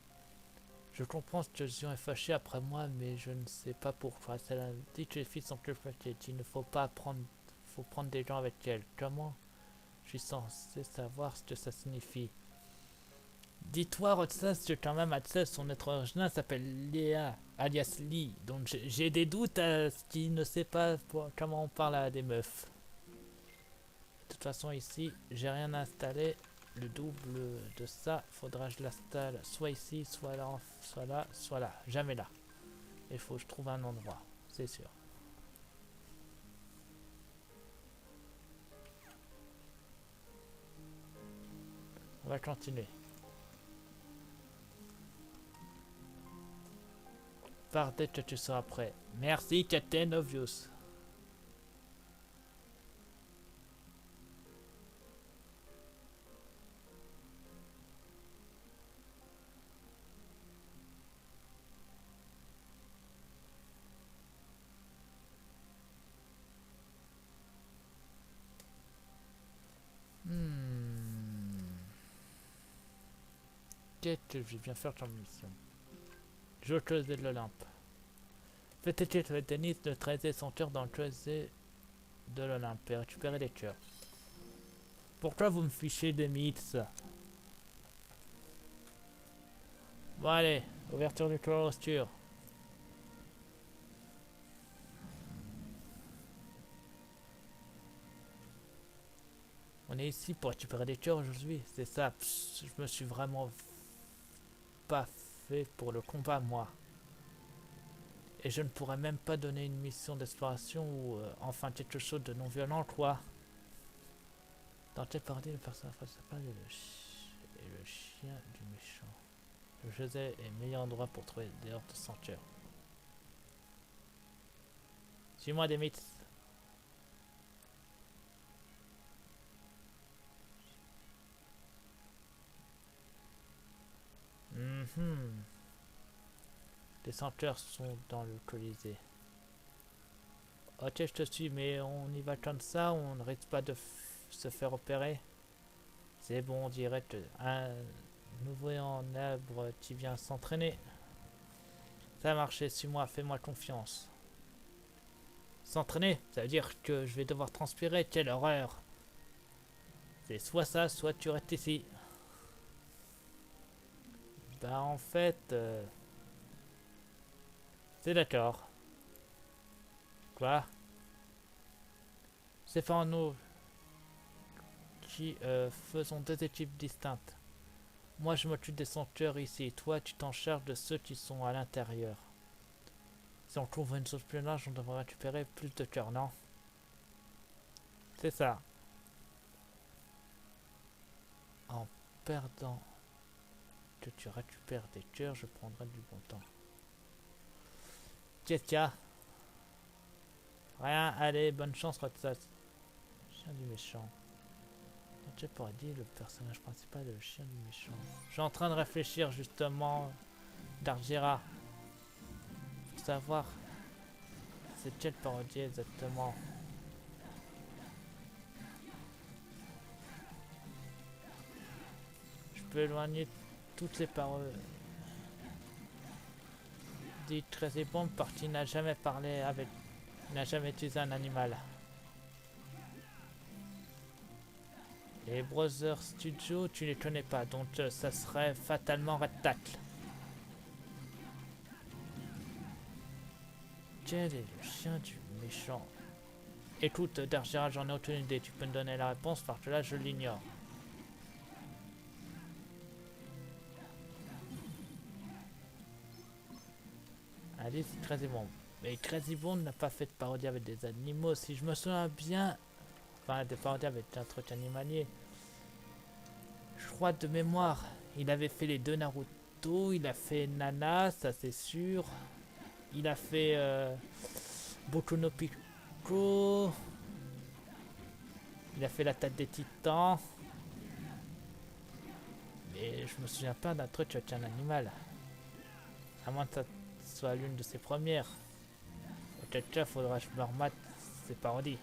Je comprends que Zion est fâché après moi, mais je ne sais pas pourquoi. Elle dit que les filles sont plus fâchées. Il ne faut pas prendre des gens avec elles. Comment je suis censé savoir ce que ça signifie? Dis-toi, Rotsas, que quand même Atsas, son être original s'appelle Léa, alias Lee. Donc j'ai des doutes à ce qu'il ne sait pas comment on parle à des meufs. De toute façon, ici, j'ai rien installé. Le double de ça, faudra que je l'installe soit ici, soit là, soit là, soit là. Jamais là. Il faut que je trouve un endroit, c'est sûr. On va continuer. Pars dès que tu seras prêt. Merci, Captain Obvious. Hmm. Qu'est-ce que je viens faire comme mission? Je creuser de l'Olympe. Faites-il le tennis de traiter son cœur dans le creuset de l'Olympe et récupérer les cœurs. Pourquoi vous me fichez des mythes? Bon allez, ouverture du clôture. On est ici pour récupérer des cœurs aujourd'hui, c'est ça. Psst, je me suis vraiment pas fait pour le combat moi. Et je ne pourrais même pas donner une mission d'exploration ou enfin quelque chose de non violent quoi. Dans quelle parodie le personnage principal est le chien du méchant. Le José est le meilleur endroit pour trouver des hordes sans cœur. Suis-moi des mythes. Les senteurs sont dans le Colisée. Ok, je te suis, mais on y va comme ça, on ne risque pas de se faire opérer. C'est bon, on dirait que un nouveau en arbre qui vient s'entraîner. Ça a marché, suis-moi, fais-moi confiance. S'entraîner, ça veut dire que je vais devoir transpirer, quelle horreur. C'est soit ça, soit tu restes ici. Bah en fait, c'est d'accord. Quoi? C'est fait en nous qui faisons deux équipes distinctes. Moi je m'occupe des senteurs ici, toi tu t'en charges de ceux qui sont à l'intérieur. Si on trouve une chose plus large, on devrait récupérer plus de cœurs, non? C'est ça. En perdant que tu récupères des cœurs, je prendrai du bon temps. Qu'est-ce qu'il y a? Rien, allez, bonne chance, Rotsas. Chien du méchant. J'ai pas dit le personnage principal est le chien du méchant. Je suis en train de réfléchir justement, Darjera, pour savoir c'est quelle parodie exactement. Je peux éloigner toutes les parodies très éponges parce qu'il n'a jamais parlé avec, n'a jamais utilisé un animal. Les Brothers Studio, tu les connais pas, donc ça serait fatalement Red Tackle. Quel est le chien du méchant? Écoute, Darjera, j'en ai aucune idée. Tu peux me donner la réponse parce que là, je l'ignore. Alice Crazy Bomb. Mais Crazy Bomb n'a pas fait de parodie avec des animaux. Si je me souviens bien, enfin, des parodies avec un truc animalier. Je crois de mémoire, il avait fait les deux Naruto. Il a fait Nana, ça c'est sûr. Il a fait Boku no Pico. Il a fait l'attaque des titans. Mais je me souviens pas d'un truc avec un animal. À moins que ça soit l'une de ses premières. Auquel cas, faudra que je me remette ses parodies.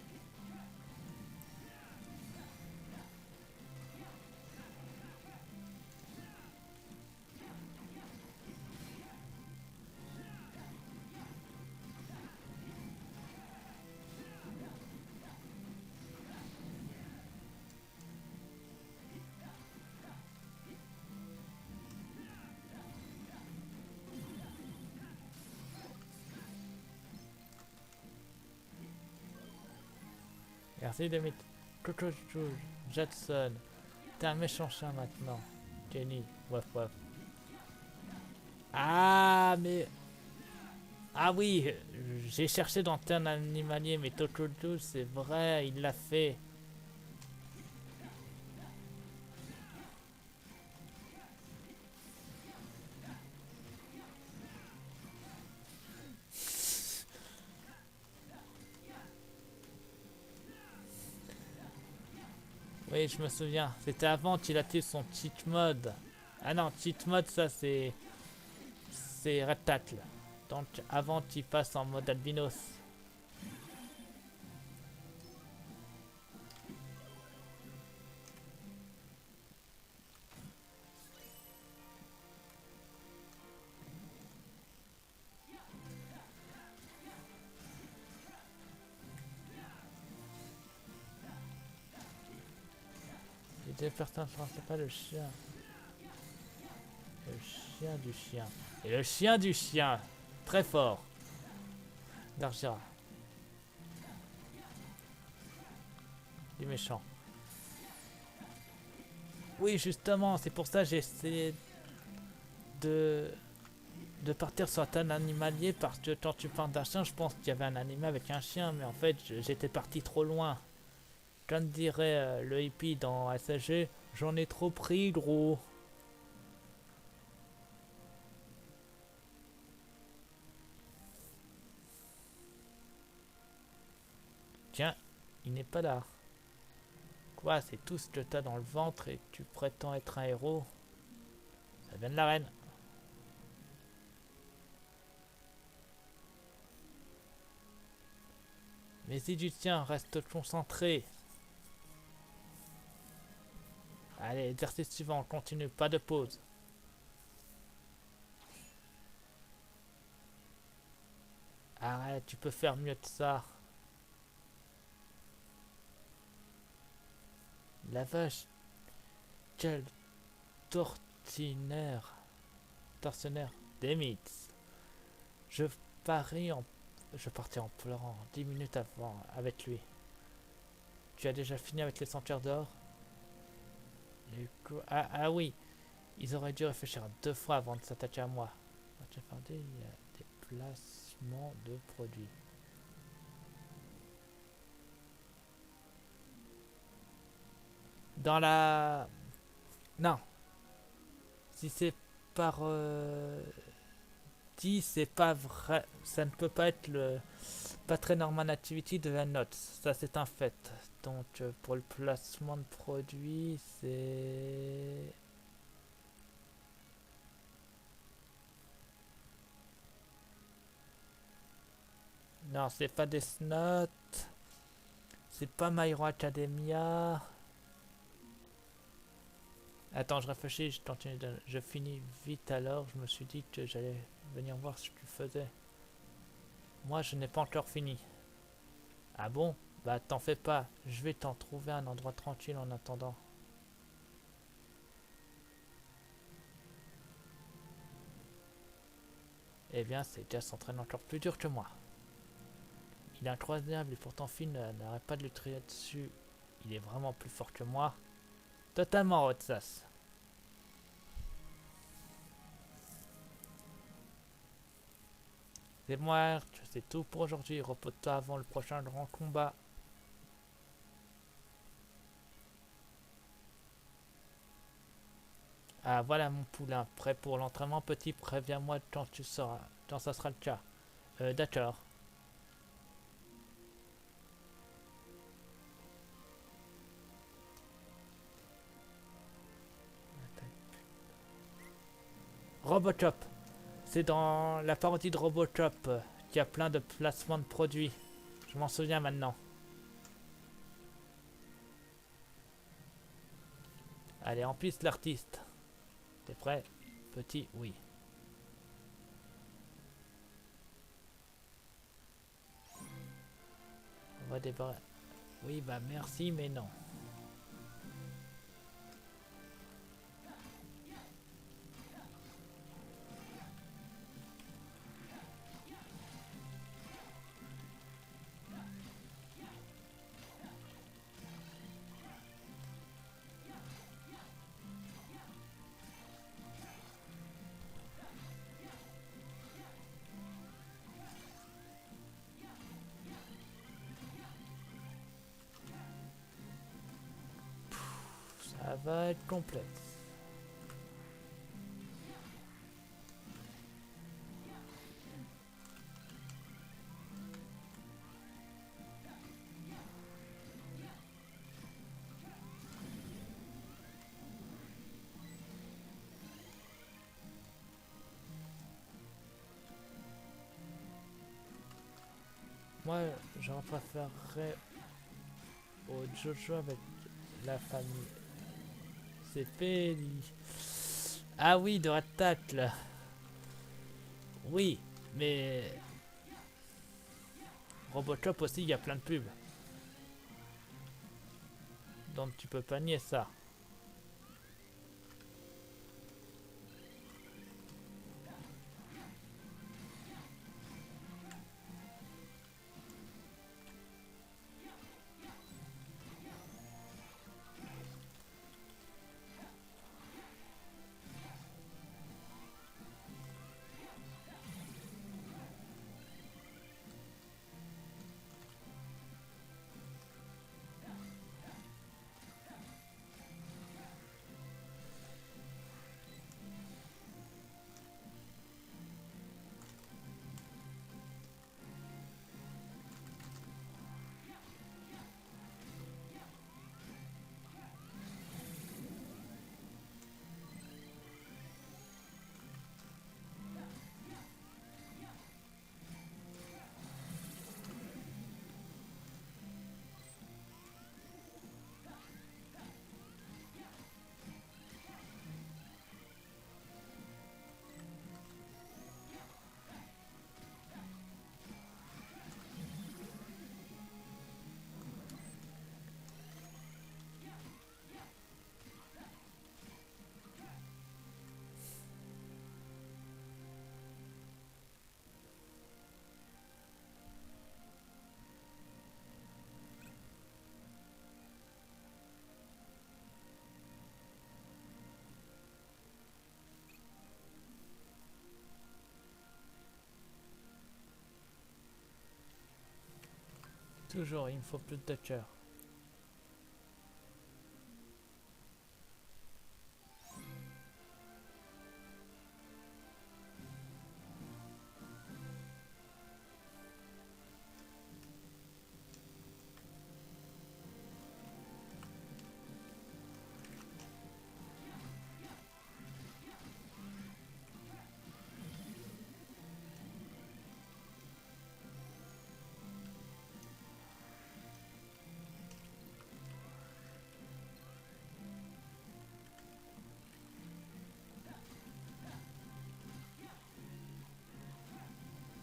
Merci Demit. Coco Jackson. T'es un méchant chien maintenant. Kenny. Waf waf. Ah, mais. Ah oui, j'ai cherché dans un animalier, mais Tokojo, c'est vrai, il l'a fait. Oui, je me souviens. C'était avant qu'il active son cheat mode. Ah non, cheat mode, ça c'est. C'est Red Tackle. Donc avant qu'il passe en mode albinos. Des personnes principales, le chien. Le chien du chien. Et le chien du chien. Très fort. Darjira. Il est méchant. Oui, justement, c'est pour ça que j'ai essayé de partir sur un animalier parce que quand tu parles d'un chien, je pense qu'il y avait un animal avec un chien, mais en fait, j'étais parti trop loin. Comme dirait le hippie dans SSG, j'en ai trop pris, gros. Tiens, il n'est pas là. Quoi, c'est tout ce que t'as dans le ventre et tu prétends être un héros? Ça vient de la reine. Mais si tu tiens, reste concentré. Allez, exercice suivant, continue, pas de pause. Arrête, tu peux faire mieux que ça. La vache, quel tortionnaire. Tortionnaire. Des mythes. Je parie en... Je partais en pleurant 10 minutes avant avec lui. Tu as déjà fini avec les sentiers d'or? Ah oui, ils auraient dû réfléchir 2 fois avant de s'attaquer à moi. Il y a des placements de produits. Dans la... Non. Si c'est par... 10, c'est pas vrai. Ça ne peut pas être le... Pas très normal activity de la note. Ça, c'est un fait. Donc, pour le placement de produits, c'est... Non, c'est pas Death Note. C'est pas My Hero Academia. Attends, je réfléchis, je finis vite alors. Je me suis dit que j'allais venir voir ce que tu faisais. Moi, je n'ai pas encore fini. Ah bon? Bah, t'en fais pas. Je vais t'en trouver un endroit tranquille en attendant. Eh bien, c'est déjà s'entraîne encore plus dur que moi. Il est incroyable et pourtant Finn n'arrête pas de le trier dessus. Il est vraiment plus fort que moi. Totalement, Rotsas. C'est moi, c'est tout pour aujourd'hui. Repose-toi avant le prochain grand combat. Ah voilà mon poulain, prêt pour l'entraînement petit, préviens-moi quand tu sauras, quand ça sera le cas. D'accord. Robocop. C'est dans la parodie de Robocop qu'il y a plein de placements de produits. Je m'en souviens maintenant. Allez, en piste l'artiste. T'es prêt? Petit, oui. On va débarrasser. Oui, bah merci, mais non. Ça va être complexe. Moi, j'en préférerais au Jojo avec la famille. C'est Peli. Ah oui, de attaque là. Oui, mais Robocop aussi, il y a plein de pubs. Donc tu peux pas nier ça. Toujours, il me faut plus de cœur.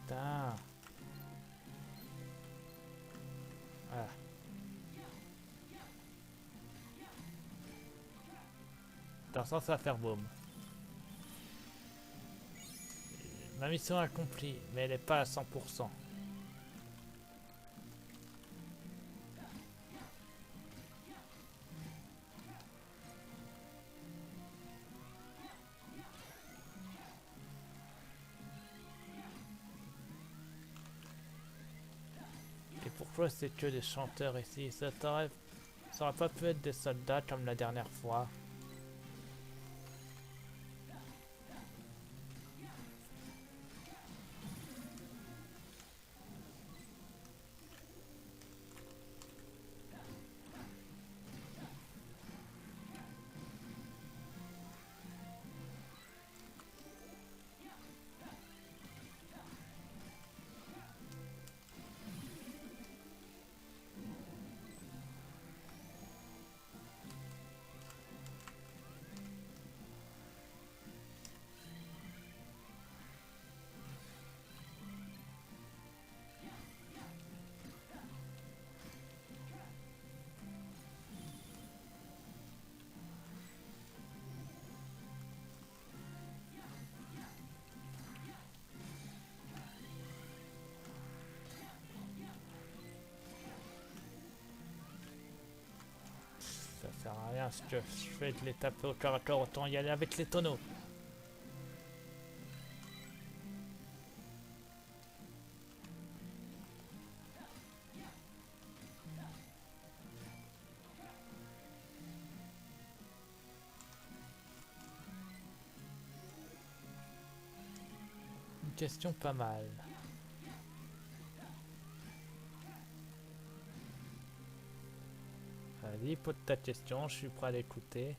Putain. Voilà. Dans le sens, ça va faire boum. Ma mission accomplie, mais elle n'est pas à 100%. Et pourquoi c'est que des chanteurs ici? Ça aurait pas pu être des soldats comme la dernière fois. Ça sert à rien ce que je fais de les taper au corps à corps, autant y aller avec les tonneaux. Une question pas mal. Vas-y, pose ta question, je suis prêt à l'écouter.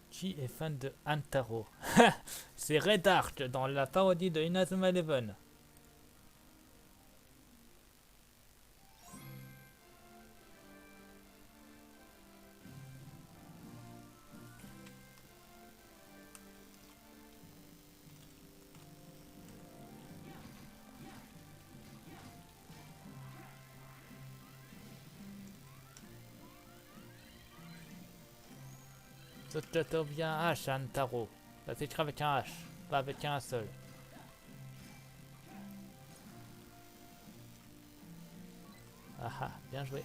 Qui est fan de Antaro? C'est Red Ark dans la parodie de Inazuma Eleven. Toto bien H, Antaro. Ça s'écrit avec un H, pas avec un seul. Ah ah, bien joué.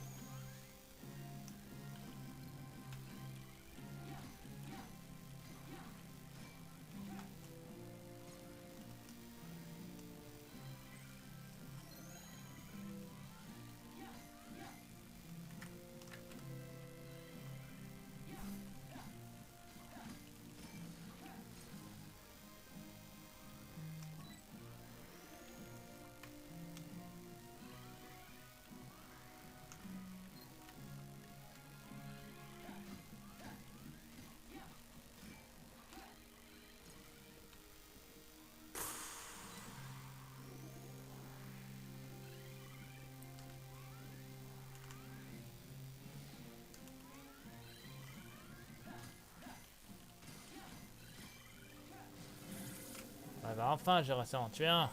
Ah bah enfin, j'ai réussi à en tuer un.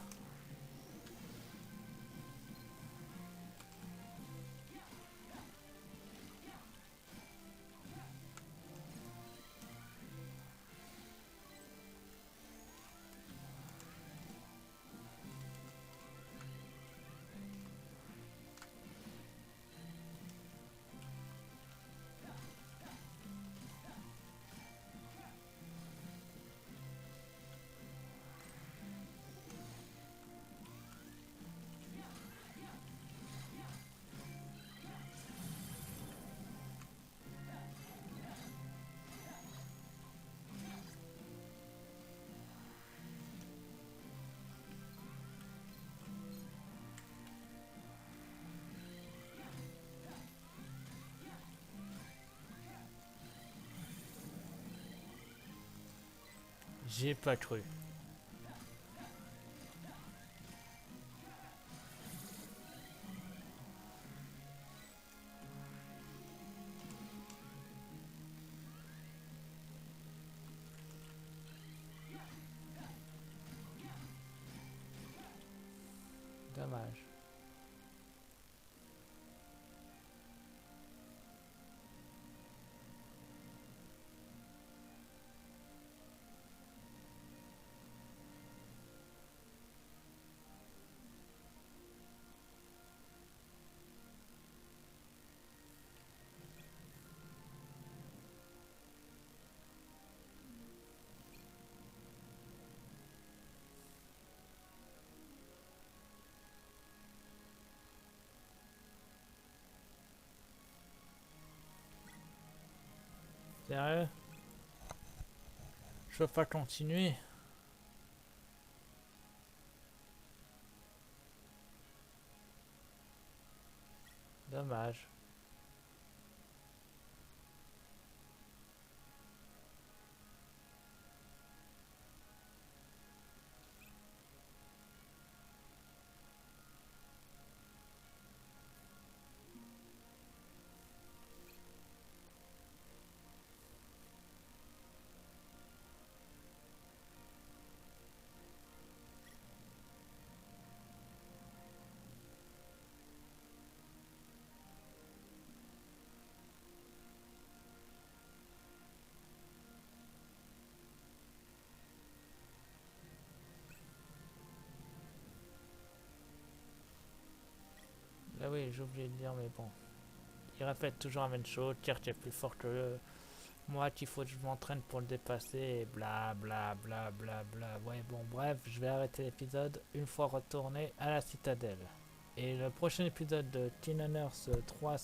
J'ai pas cru. Dommage. Sérieux? Je peux pas continuer. Dommage. Ah oui, j'ai oublié de dire, mais bon. Il répète toujours la même chose. Tiens, tu es plus fort que moi, qu'il faut que je m'entraîne pour le dépasser. Et bla bla bla bla bla. Ouais, bon, bref, je vais arrêter l'épisode une fois retourné à la citadelle. Et le prochain épisode de Teen Hunters 3,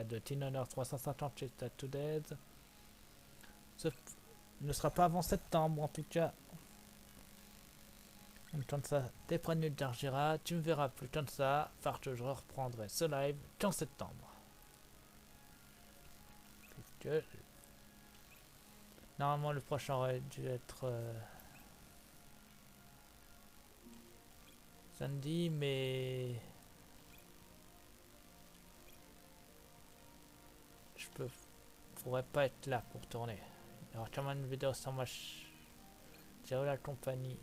de Teen Hunters 350 chez Tattoo Dead, ne sera pas avant septembre en tout cas. En temps de ça, t'es prévenu de Dargira, tu me verras plus tard de ça, parce que je reprendrai ce live qu'en septembre. Puisque normalement le prochain aurait dû être samedi, mais je pourrais pas être là pour tourner. Il y aura quand même une vidéo sans moi. J'ai la compagnie.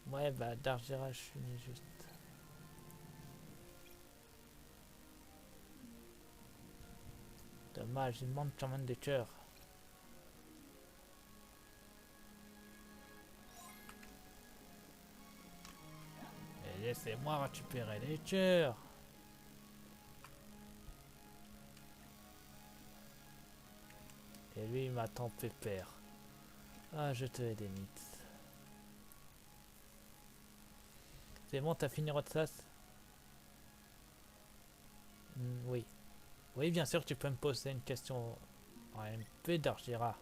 Ouais, bah Dargira, je finis juste. Dommage, il manque quand même des cœurs. Et laissez-moi récupérer les cœurs. Et lui, il m'attend pépère. Ah, je te hais des mythes. C'est bon, t'as fini Rotsas? Oui. Oui, bien sûr, tu peux me poser une question en MP d'Argira.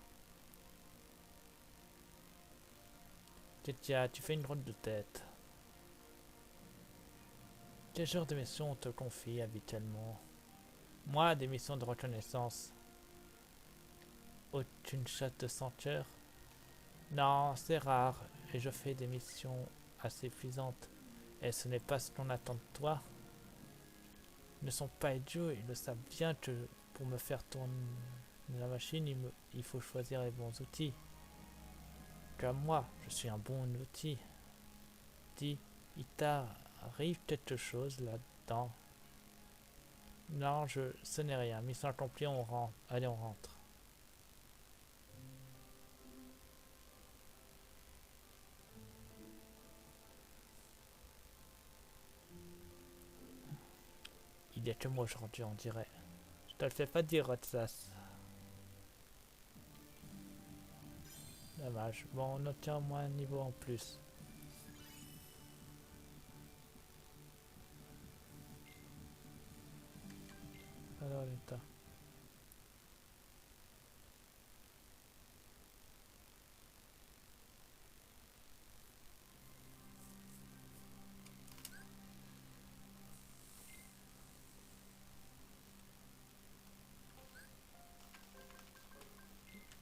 Tiens, tu fais une drôle de tête. Quel genre de mission on te confie habituellement? Moi, des missions de reconnaissance. Aucune chatte de senteur? Non, c'est rare. Et je fais des missions assez épuisantes. Et ce n'est pas ce qu'on attend de toi. Ils ne sont pas idiots, ils le savent bien que pour me faire tourner la machine, il faut choisir les bons outils. Comme moi, je suis un bon outil. Dis, il t'arrive quelque chose là-dedans? Non, ce n'est rien. Mission accomplie, on rentre. Allez, on rentre. Il y a que moi aujourd'hui, on dirait. Je te le fais pas dire, Rotsas. Dommage. Bon, on obtient au moins un niveau en plus. Alors, l'état.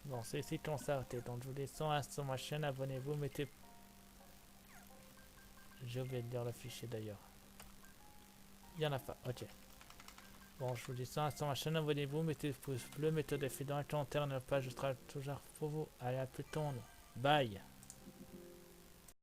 Bon, Bon, c'est ici qu'on s'arrêtait. Donc, je vous descends sur ma chaîne. Abonnez-vous, mettez... J'ai oublié de lire le fichier d'ailleurs. Il n'y en a pas, ok. Bon, je vous descends sur ma chaîne. Abonnez-vous, mettez pouce bleu, mettez des filles dans les commentaires. Ne pas, je serai toujours pour vous. Allez, à plus tôt. Bye.